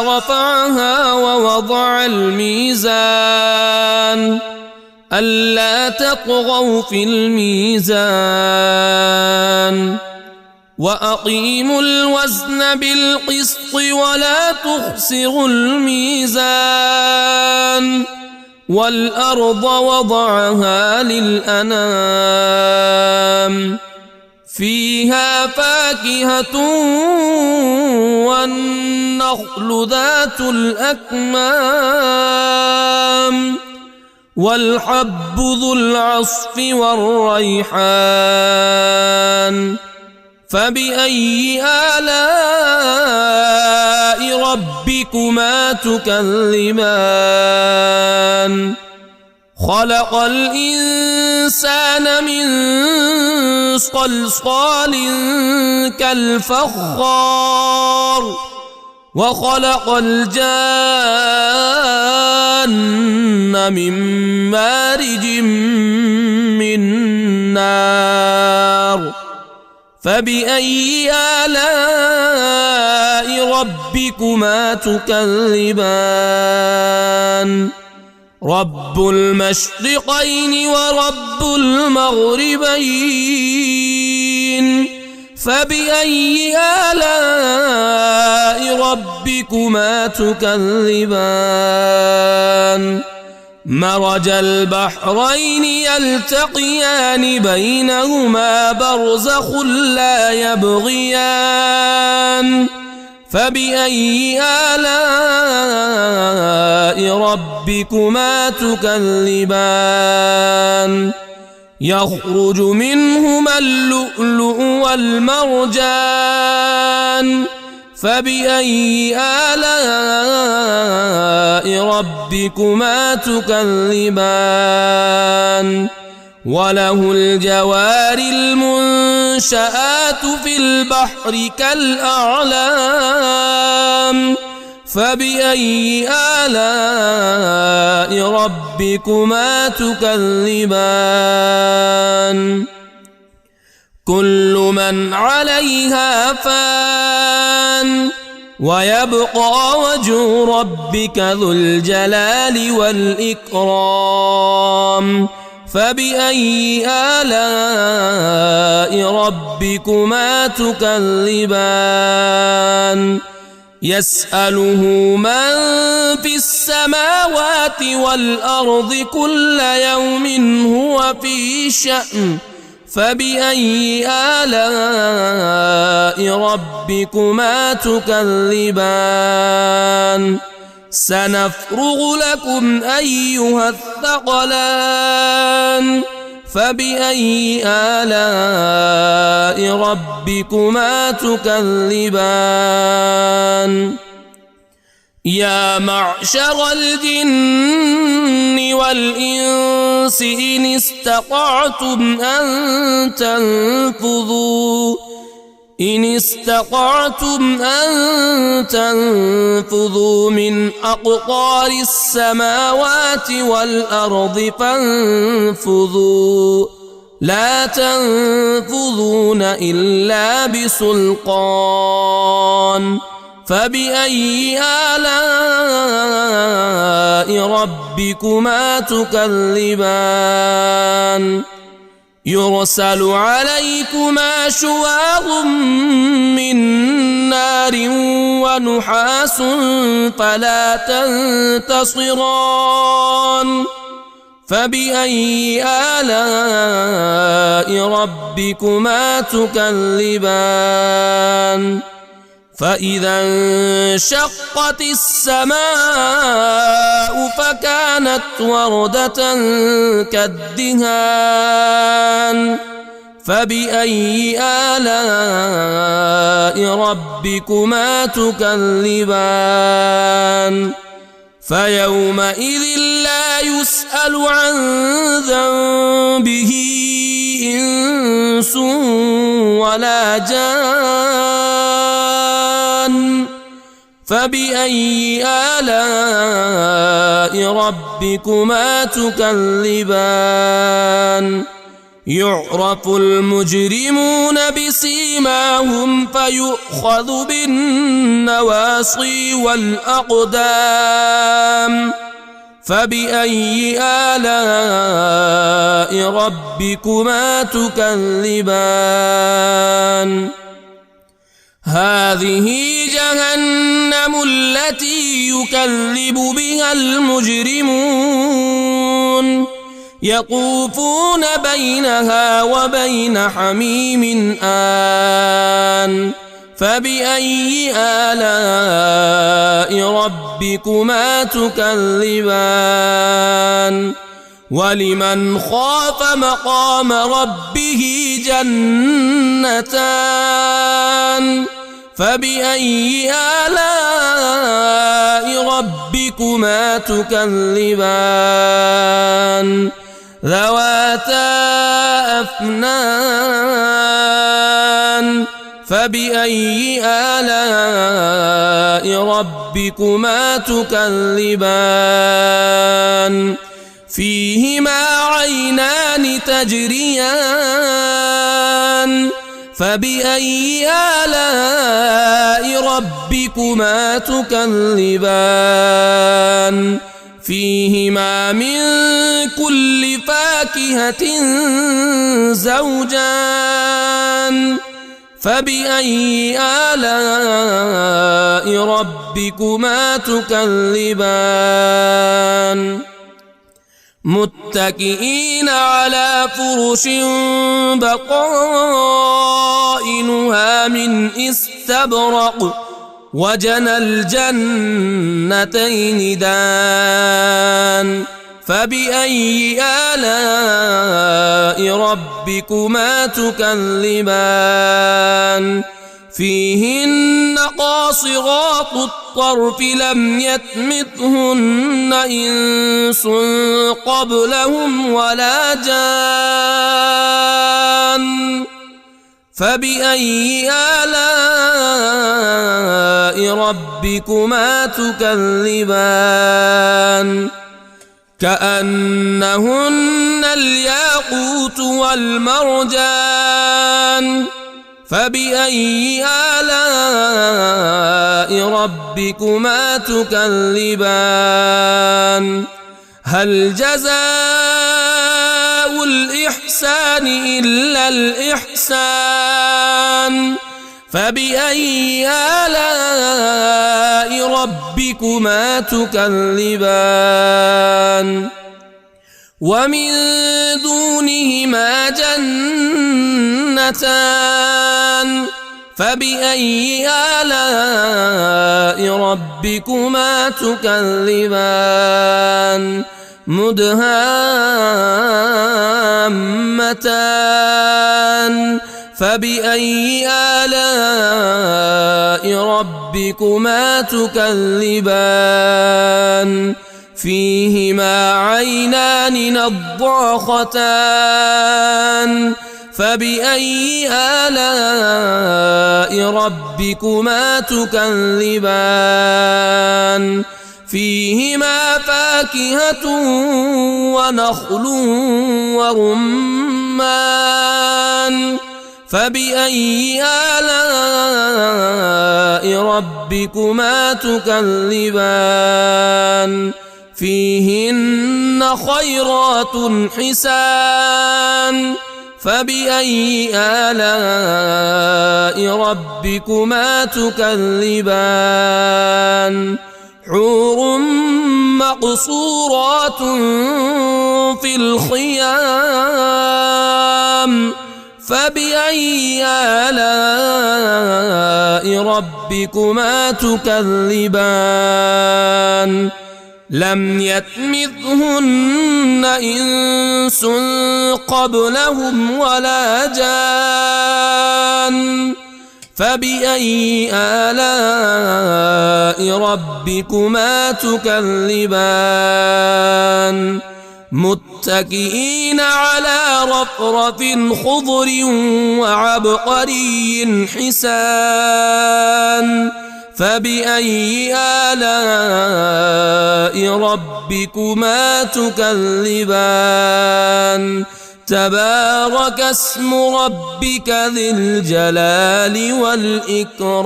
Speaker 2: رفعها ووضع الميزان ألا تطغوا في الميزان وأقيموا الوزن بالقسط ولا تخسروا الميزان. والأرض وضعها للأنام فيها فاكهة والنخل ذات الأكمام والحب ذو العصف والريحان. فبأي آلاء ربكما تكذبان؟ خلق الإنسان من صلصال كالفخار وخلق الجان من مارج من نار. فبأي آلاء ربكما تكذبان؟ رب المشرقين ورب المغربين. فبأي آلاء ربكما تكذبان؟ مرج البحرين يلتقيان بينهما برزخ لا يبغيان. فبأي آلاء ربكما تكذبان؟ يخرج منهما اللؤلؤ والمرجان. فبأي آلاء ربكما تكذبان؟ وله الجوار المنشآت في البحر كالأعلام. فبأي آلاء ربكما تكذبان؟ كل من عليها فان ويبقى وجه ربك ذو الجلال والإكرام. فبأي آلاء ربكما تكذبان؟ يسأله من في السماوات والأرض كل يوم هو في شأن. فبأي آلاء ربكما تكذبان؟ سنفرغ لكم أيها الثقلان. فبأي آلاء ربكما تكذبان؟ يا معشر الجن والإنس إن استطعتم أن تنفذوا من أقطار السماوات والأرض فانفذوا لا تنفذون إلا بسلطان. فبأي آلاء ربكما تكذبان؟ يرسل عليكما شواظ من نار ونحاس فلا تنتصران.
Speaker 1: فبأي آلاء ربكما تكذبان فإذا انشقت السماء فكانت وردة كالدهان فبأي آلاء ربكما تكذبان فيومئذ لا يسأل عن ذنبه إنس ولا جان فبأي آلاء ربكما تكذبان يعرف المجرمون بسيماهم فيؤخذ بالنواصي والأقدام فبأي آلاء ربكما تكذبان هذه جهنم التي يكذب بها المجرمون يطوفون بينها وبين حميم آن فبأي آلاء ربكما تكذبان ولمن خاف مقام ربه جنتان فبأي آلاء ربكما تكذبان ذواتا أفنان فبأي آلاء ربكما تكذبان فيهما عينان تجريان فبأي آلاء ربكما تكذبان فيهما من كل فاكهة زوجان فبأي آلاء ربكما تكذبان متكئين على فرش بطائنها من استبرق وجنى الجنتين دان فبأي آلاء ربكما تكذبان فيهن قاصرات الطرف لم يطمثهن إنس قبلهم ولا جان فبأي آلاء ربكما تكذبان كأنهن الياقوت والمرجان فبأي آلاء ربكما تكذبان هل جزاء الإحسان إلا الإحسان فبأي آلاء ربكما تكذبان ومن دونهما جنتان فبأي آلاء ربكما تكذبان مدهامتان فبأي آلاء ربكما تكذبان فيهما عينان نضاختان فبأي آلاء ربكما تكذبان فيهما فاكهة ونخل ورمان فبأي آلاء ربكما تكذبان فيهن خيرات حسان فبأي آلاء ربكما تكذبان حور مقصورات في الخيام فبأي آلاء ربكما تكذبان لم يطمثهن إنس قبلهم ولا جان فبأي آلاء ربكما تكذبان متكئين على رفرف خضر وعبقري حسان فبأي آلاء ربكما تكذبان تبارك اسم ربك ذي الجلال والإكرام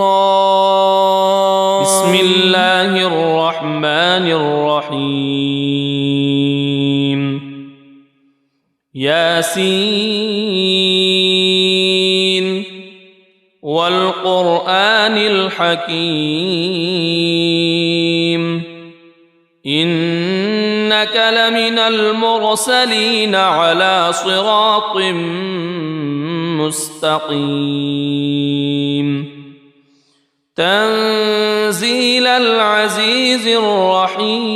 Speaker 2: بسم الله الرحمن الرحيم ياسين والقرآن الحكيم إنك لمن المرسلين على صراط مستقيم تنزيل العزيز الرحيم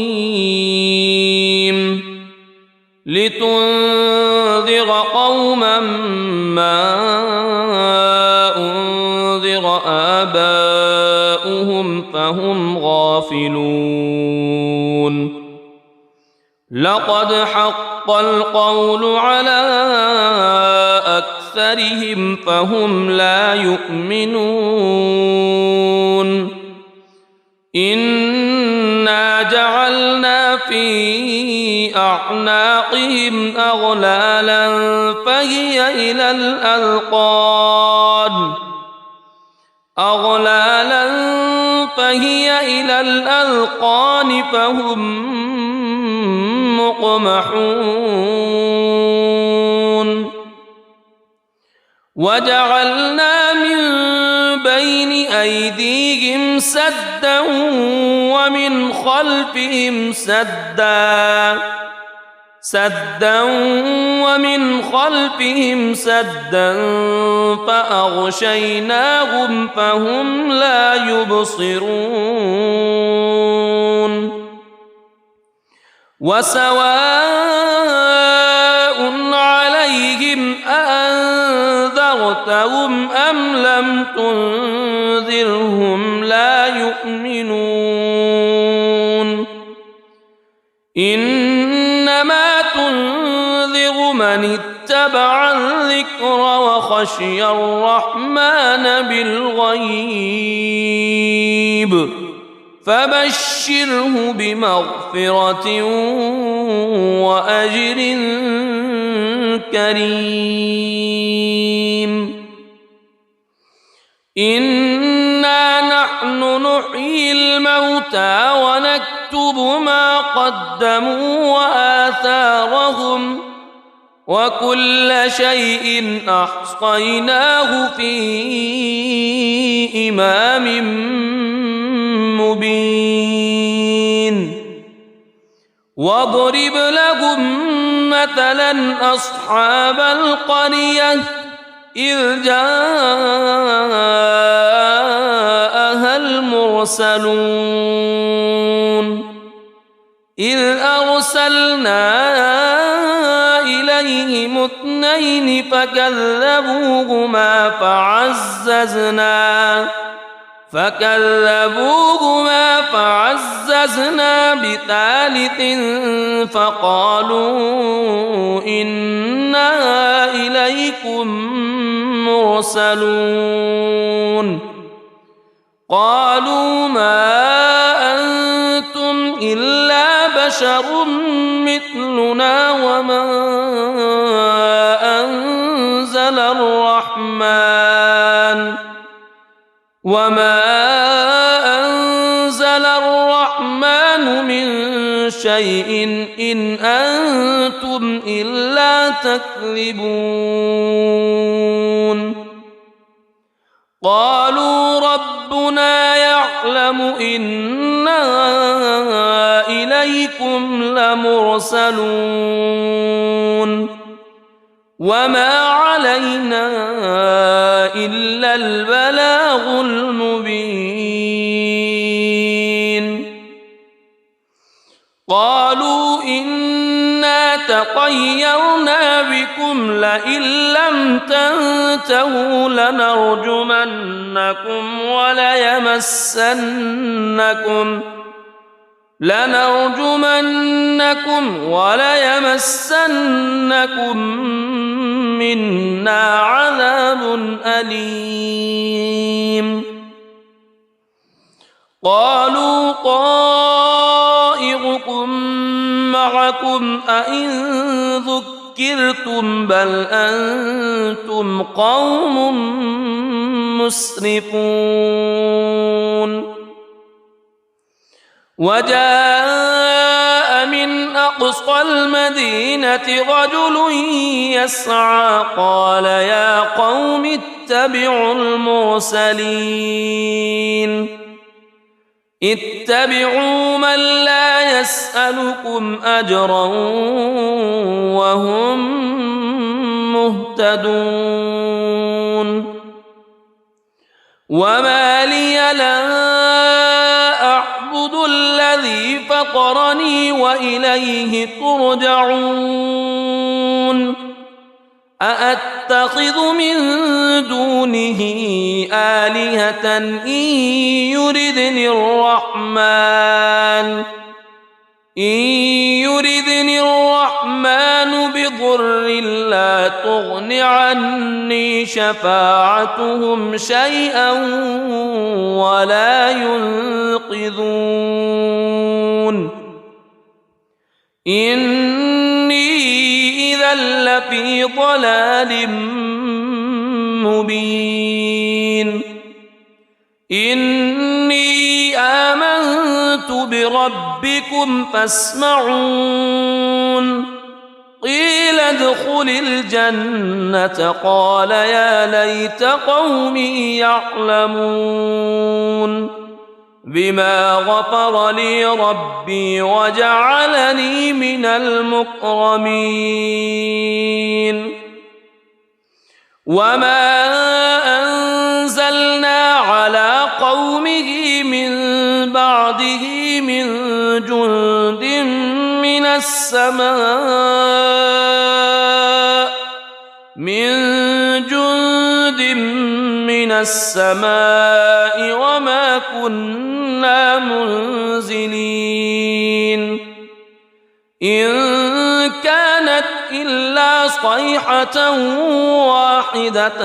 Speaker 2: لتنذر قوما ما أنذر آباؤهم فهم غافلون لقد حق القول على أكثرهم فهم لا يؤمنون إنا جعلنا في أعناقهم أغلالا فهي إلى الأذقان فهم مقمحون وجعلنا من بين أيديهم سدا ومن خلفهم سدا فأغشيناهم فهم لا يبصرون وسواء عليهم أأنذرتهم أم لم تنذرهم لا يؤمنون إنما تنذر من اتبع الذكر وخشي الرحمن بالغيب فبشره بمغفرة وأجر كريم إنا نحن نحيي الموتى ونكتب ما قدموا وآثارهم وكل شيء أحصيناه في إمام مبين واضرب لهم مثلا أصحاب القرية إذ جاءها المرسلون إذ أرسلنا إليهم اثنين فكذبوهما فعززنا بثالث فقالوا إنا إليكم مرسلون قالوا ما أنتم إلا بشر مثلنا وما أنزل الرحمن من شيء إن أنتم إلا تكذبون قالوا ربنا يعلم
Speaker 1: يعلم إنا إليكم لمرسلون وما علينا إلا البلاغ المبين قالوا إنا تطيرنا بكم لئن لم تنتهوا لنرجمنكم وليمسنكم منا عذاب أليم قالوا طائركم معكم أئن ذكرتم بل أنتم قوم مسرفون وجاء من أقصى المدينة رجل يسعى قال يا قوم اتبعوا من لا يسألكم أجرا وهم مهتدون وما لي لا أعبد الذي فطرني وإليه ترجعون أأتخذ من دونه آلهة إن يردني الرحمن بضر لا تغن عني شفاعتهم شيئا ولا ينقذون إني إذا لفي ضلال مبين إني آمنت بربكم فاسمعون قيل ادخل الجنة قال يا ليت قومي يعلمون بما غفر لي ربي وجعلني من المكرمين وما أنزلنا على قومه من بعده من جند من السماء وما كنا منزلين إن كانت إلا صيحة واحدة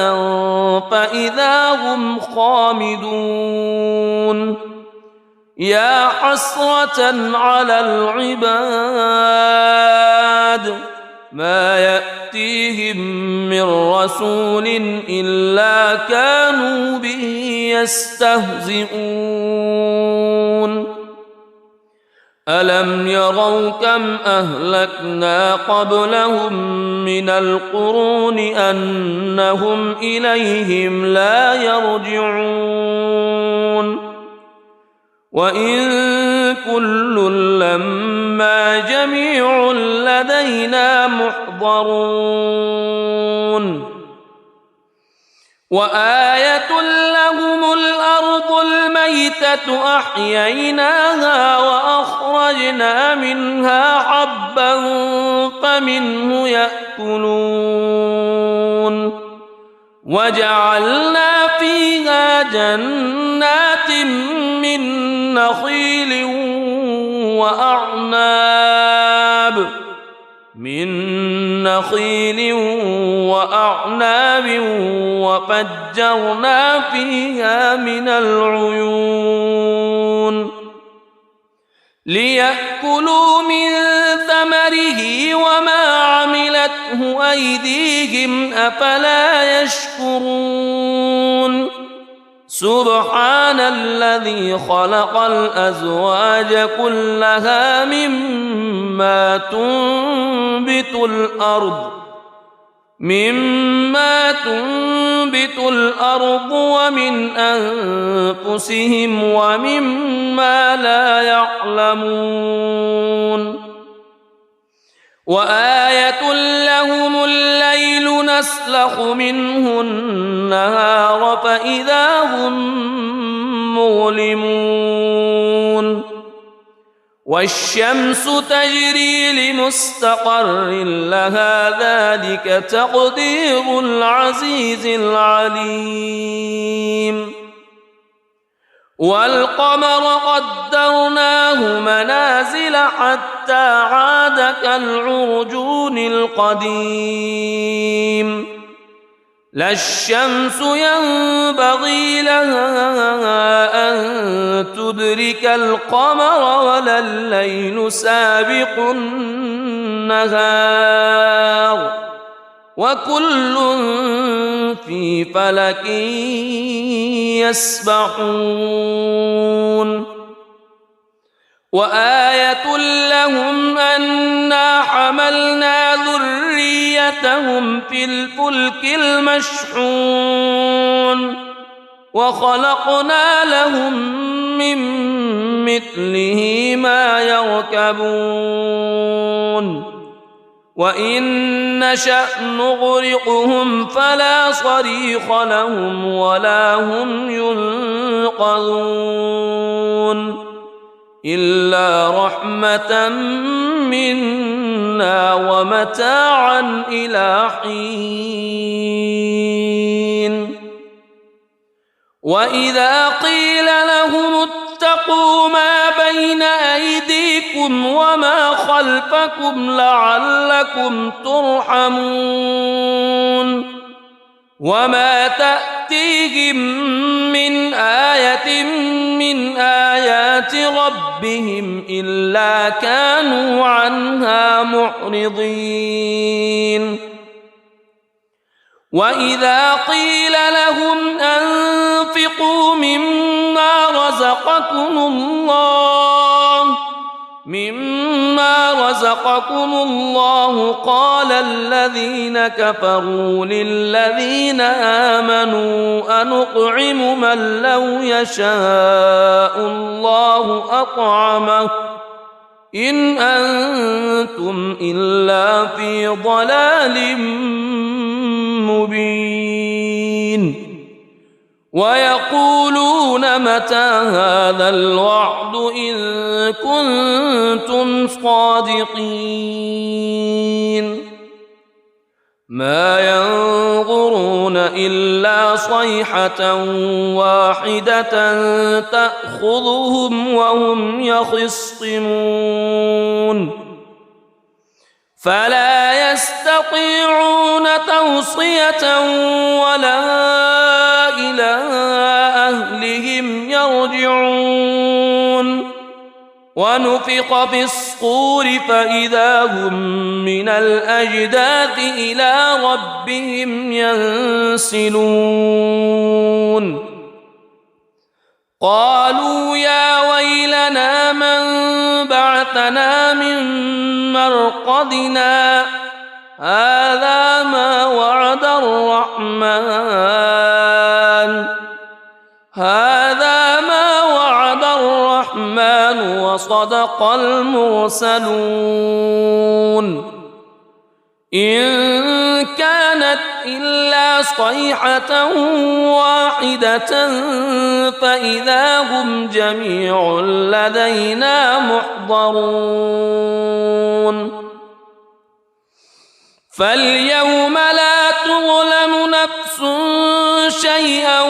Speaker 1: فإذا هم خامدون يا حسرة على العباد ما يأتيهم من رسول إلا كانوا به يستهزئون ألم يروا كم أهلكنا قبلهم من القرون أنهم إليهم لا يرجعون وإن كل لما جميع لدينا محضرون وآية لهم الأرض الميتة أحييناها وأخرجنا منها حبا فمنه يأكلون وجعلنا فيها جنات من نخيل وأعناب وفجرنا فيها من العيون ليأكلوا من ثمره وما عملته أيديهم أفلا يشكرون سبحان الذي خلق الأزواج كلها مما تنبت الأرض مما تنبت الأرض ومن أنفسهم ومما لا يعلمون وآية لهم الليل نسلخ منه النهار فإذا هم مظلمون والشمس تجري لمستقر لها ذلك تقدير العزيز العليم والقمر قدرناه منازل حتى عاد كالعرجون القديم لا الشمس ينبغي لها أن تدرك القمر ولا الليل سابق النهار وكل في فلك يسبحون وآية لهم أنا حملنا ذريتهم في الفلك المشحون وخلقنا لهم من مثله ما يركبون وإن نشأ نغرقهم فلا صريخ لهم ولا هم ينقذون إلا رحمة منا ومتاعا إلى حين وإذا قيل لهم اتقوا ما بين أيديكم وما خلفكم لعلكم ترحمون وما تأتيهم من آية من آيات ربهم إلا كانوا عنها معرضين وإذا قيل لهم أنفقوا مما رزقكم الله قال الذين كفروا للذين آمنوا أنطعم من لو يشاء الله أطعمه إن أنتم إلا في ضلال مبين ويقولون متى هذا الوعد إن كنتم صادقين ما ينظرون إلا صيحة واحدة تأخذهم وهم يخصمون فلا يستطيعون توصية ولا إلى أهلهم يرجعون ونفخ في الصور فإذا هم من الأجداث إلى ربهم ينسلون قالوا يا ويلنا من بعثنا من مرقدنا هذا ما وعد الرحمن وصدق المرسلون إن كانت إلا صيحة واحدة فإذا هم جميع لدينا محضرون فاليوم لا تظلم نفس شيئا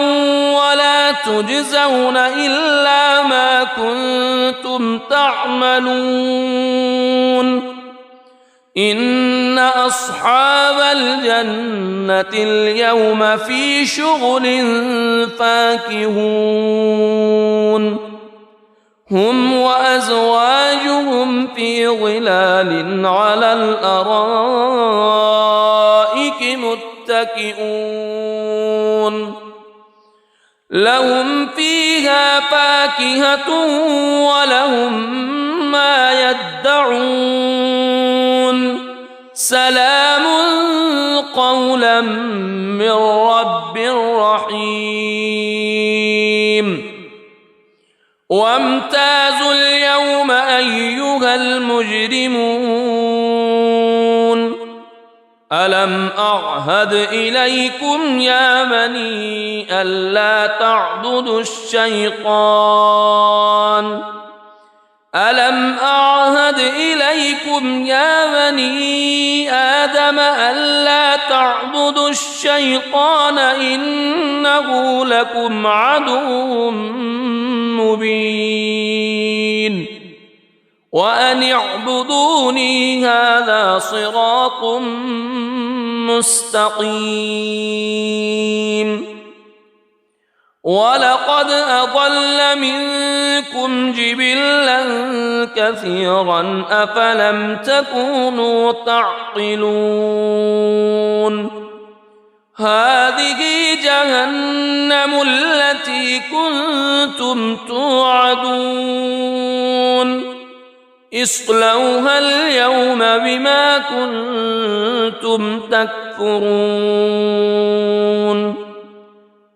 Speaker 1: ولا تجزون إلا ما كنتم تعملون إن أصحاب الجنة اليوم في شغل فاكهون هم وأزواجهم في ظلال على الأرائك متكئون لهم فيها فاكهة ولهم ما يدعون سلام قولا من رب رحيم وامتازوا اليوم أيها المجرمون ألم أعهد إليكم يا بني ألا تعبدوا الشيطان ألم أعهد إليكم يا بني آدم ألا تعبدوا الشيطان إنه لكم عدو مبين وأن اعبدوني هذا صراط مستقيم ولقد أضل منكم جبلا كثيرا أفلم تكونوا تعقلون هذه جهنم التي كنتم توعدون اصلوها اليوم بما كنتم تكفرون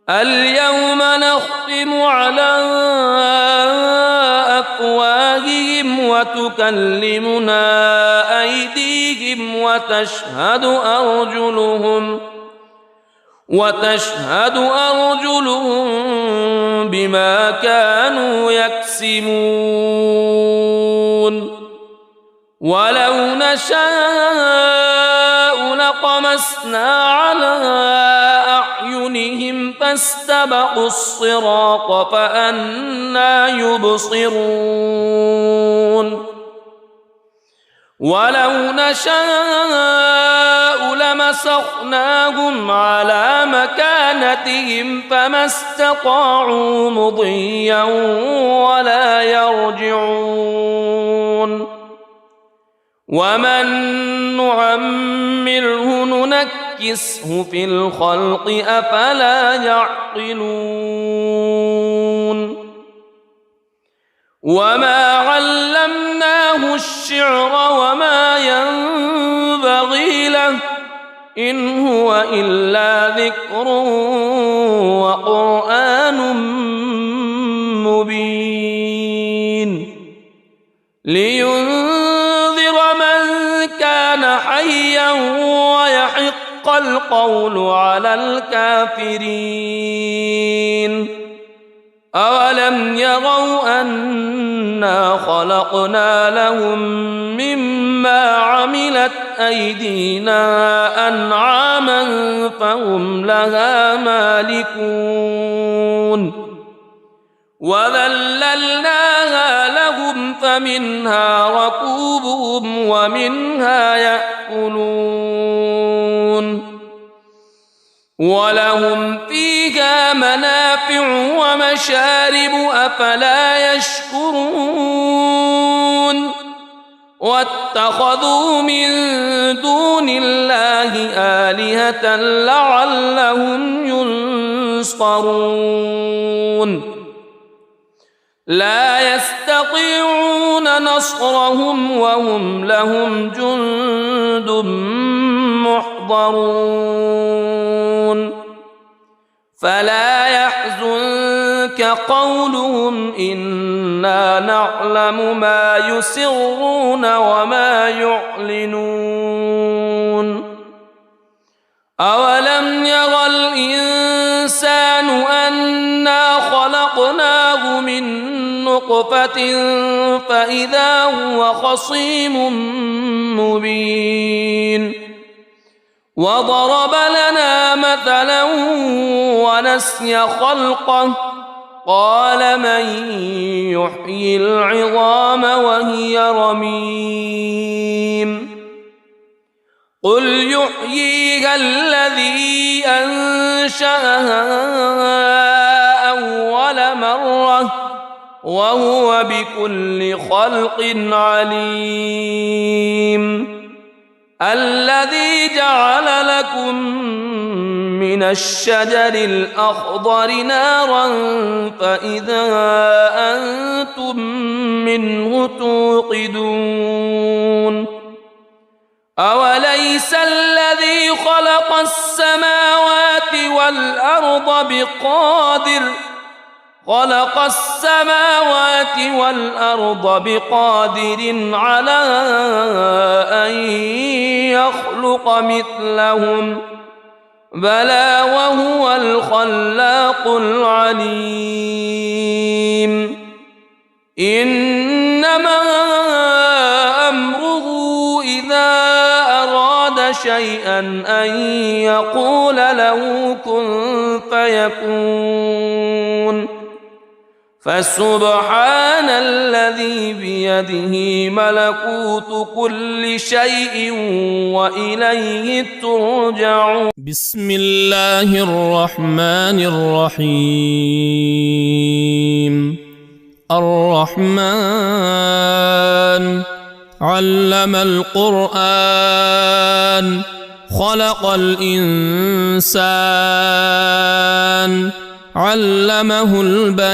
Speaker 1: اليوم نختم على أفواههم وتكلمنا أيديهم وتشهد أرجلهم بما كانوا يكسبون ولو نشاء لطمسنا على أعينهم فاستبقوا الصراط فأنى يبصرون ولو نشاء لمسخناهم على مكانتهم فما استطاعوا مضيا ولا يرجعون ومن نعمره ننكسه في الخلق أفلا يعقلون وما علمناه الشعر وما ينبغي له إن هو إلا ذكر وقرآن مبين لينذر من كان حيا ويحق القول على الكافرين أولم يروا أنا خلقنا لهم مما عملت أيدينا أنعاما فهم لها مالكون وذللناها لهم فمنها ركوبهم ومنها يأكلون ولهم فيها منافع ومشارب أفلا يشكرون واتخذوا من دون الله آلهة لعلهم ينصرون لا يستطيعون نصرهم وهم لهم جند محضرون فلا يحزنك قولهم إنا نعلم ما يسرون وما يعلنون أولم ير الإنسان أنا خلقناه من نطفة فإذا هو خصيم مبين وضرب لنا مثلا ونسي خلقه قال من يحيي العظام وهي رميم قل يحييها الذي أنشأها أول مرة وهو بكل خلق عليم الذي جعل لكم من الشجر الأخضر نارا فإذا أنتم منه توقدون أوليس الذي خلق السماوات والأرض بقادر على أن يخلق مثلهم بلى وهو الخلاق العليم إنما أمره إذا أراد شيئا أن يقول له كن فيكون فسبحان الذي بيده ملكوت كل شيء وإليه ترجعون.
Speaker 2: بسم الله الرحمن الرحيم. الرحمن علم القرآن خلق الإنسان علمه البيان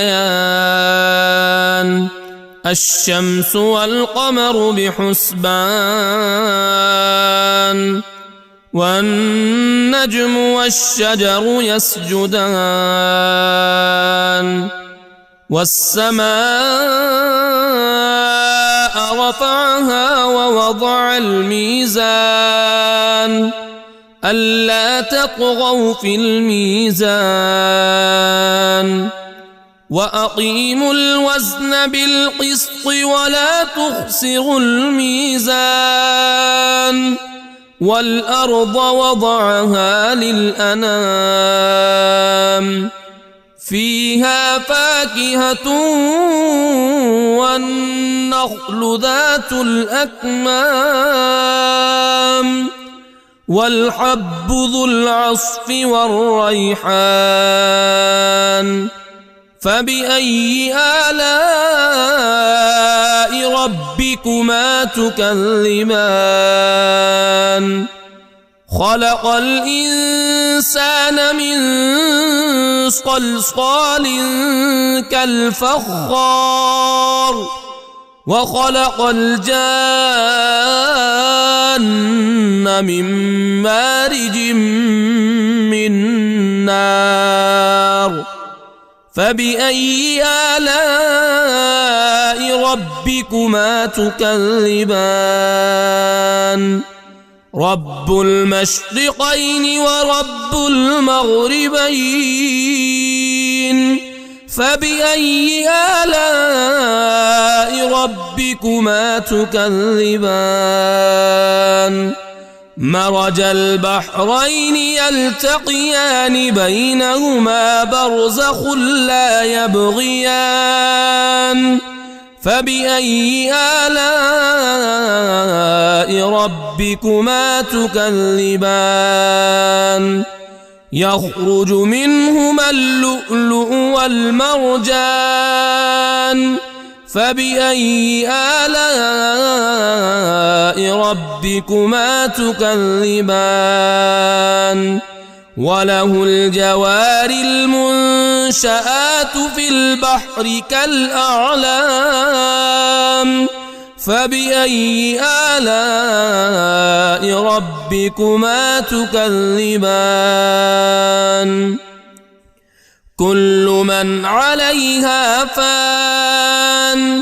Speaker 2: الشمس والقمر بحسبان والنجم والشجر يسجدان والسماء رفعها ووضع الميزان ألا تطغوا في الميزان وأقيموا الوزن بالقسط ولا تخسروا الميزان والأرض وضعها للأنام فيها فاكهة والنخل ذات الأكمام والحب ذو العصف والريحان فبأي آلاء ربكما تكذبان خلق الإنسان من صلصال كالفخار وخلق الجان من مارج من نار فبأي آلاء ربكما تكذبان رب المشرقين ورب المغربين فبأي آلاء ربكما تكذبان مرج البحرين يلتقيان بينهما برزخ لا يبغيان فبأي آلاء ربكما تكذبان يخرج منهما اللؤلؤ والمرجان فبأي آلاء ربكما تكذبان وله الجوار المنشآت في البحر كالأعلام فبأي آلاء ربكما تكذبان كل من عليها فان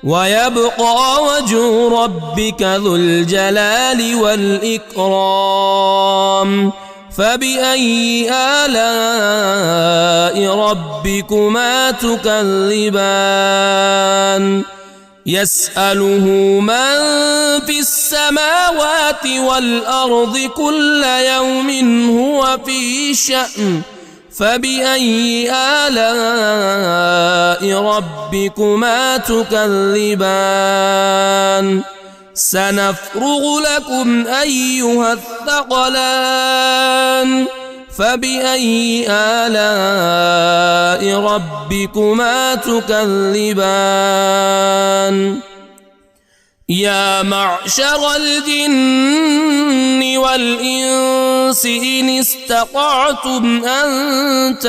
Speaker 2: ويبقى وجه ربك ذو الجلال والإكرام فبأي آلاء ربكما تكذبان يسأله من في السماوات والأرض كل يوم هو في شأن فبأي آلاء ربكما تكذبان سنفرغ لكم أيها الثقلان فبأي آلاء ربكما تكذبان يا معشر الجن والإنس إن استطعتم أن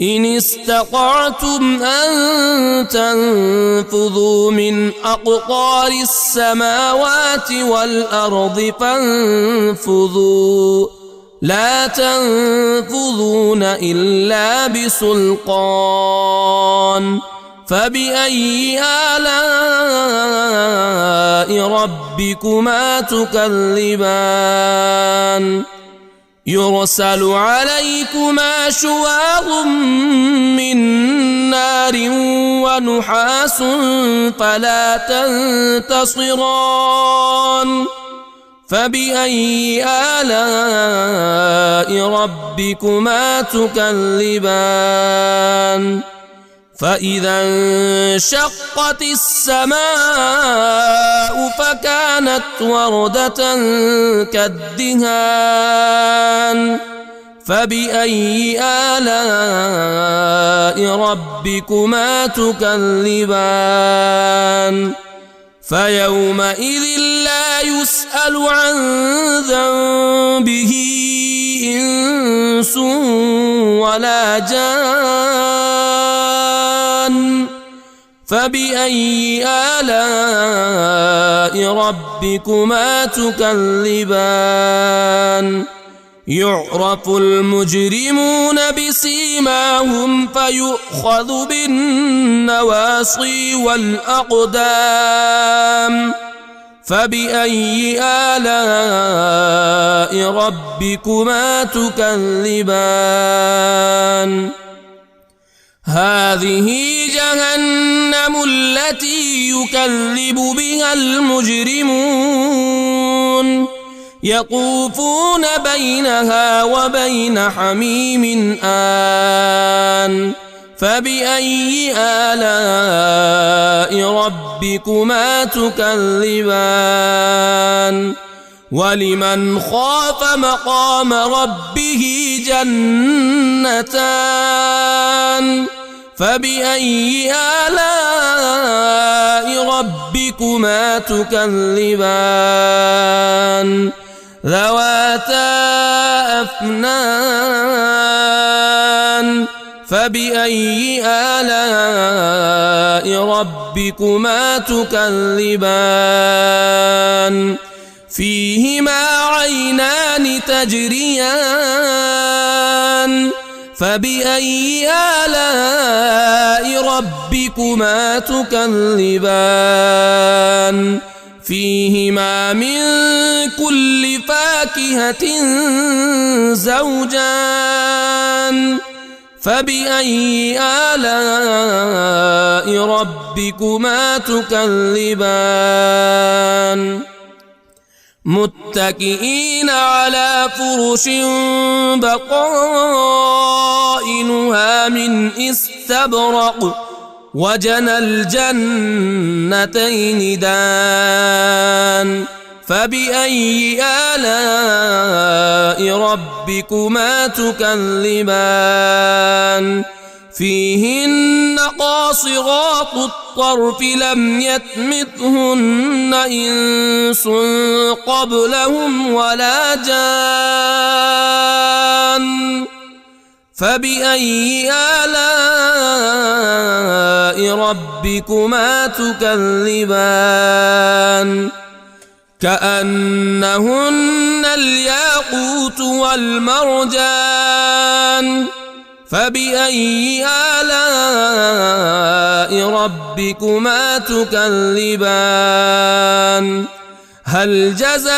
Speaker 1: إن استطعتم أن تنفذوا من أقطار السماوات والأرض فانفذوا لا تنفذون إلا بسلطان فبأي آلاء ربكما تكذبان يرسل عليكما شواظ من نار ونحاس فلا تنتصران فبأي آلاء ربكما تكذبان فإذا انشقت السماء فكانت وردة كالدهان فبأي آلاء ربكما تكذبان فيومئذ لا يسأل عن ذنبه إنس ولا جان فبأي آلاء ربكما تكذبان يعرف المجرمون بسيماهم فيؤخذ بالنواصي والأقدام فبأي آلاء ربكما تكذبان هذه جهنم التي يكذب بها المجرمون يطوفون بينها وبين حميم آن فبأي آلاء ربكما تكذبان ولمن خاف مقام ربه جنتان فبأي آلاء ربكما تكذبان ذواتا أفنان فبأي آلاء ربكما تكذبان فيهما عينان تجريان فبأي آلاء ربكما تكذبان فيهما من كل فاكهة زوجان فبأي آلاء ربكما تكذبان متكئين على فرش بطائنها من استبرق وجنى الجنتين دان فبأي آلاء ربكما تكذبان فيهن قاصرات الطرف لم يطمثهن إنس قبلهم ولا جان فبأي آلاء ربكما تكذبان كأنهن الياقوت والمرجان فبأي آلاء ربكما تكذبان هل جزاء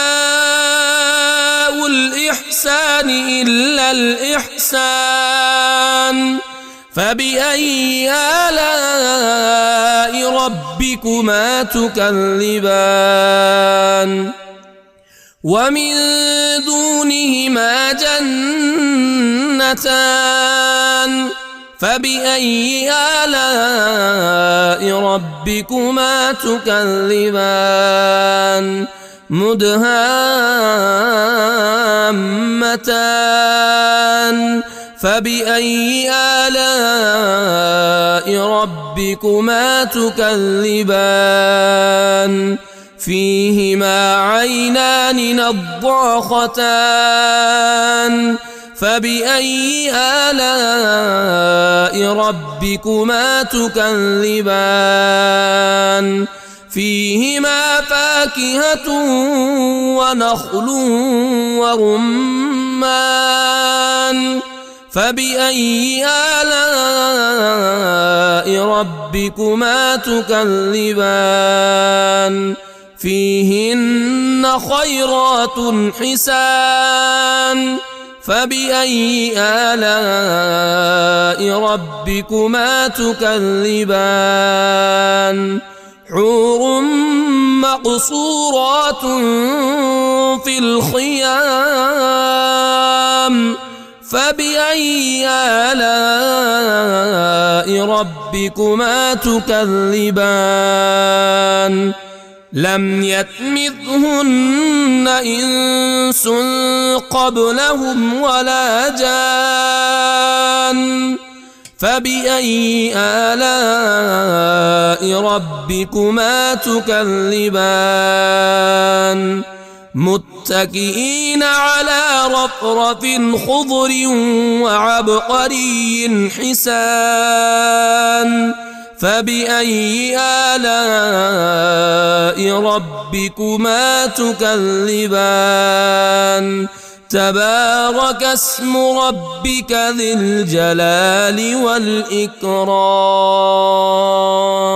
Speaker 1: الإحسان إلا الإحسان فبأي آلاء ربكما تكذبان ومن دونهما جنتان فبأي آلاء ربكما تكذبان مدهامتان فبأي آلاء ربكما تكذبان فيهما عينان نضاختان
Speaker 2: فبأي آلاء ربكما تكذبان فيهما فاكهة ونخل ورمان فبأي آلاء ربكما تكذبان فيهن خيرات حسان فبأي آلاء ربكما تكذبان حور مقصورات في الخيام فبأي آلاء ربكما تكذبان لم يطمثهن إنس قبلهم ولا جان فبأي آلاء ربكما تكذبان متكئين على رفرف خضر وعبقري حسان فبأي آلاء ربكما تكذبان تبارك اسم ربك ذي الجلال والإكرام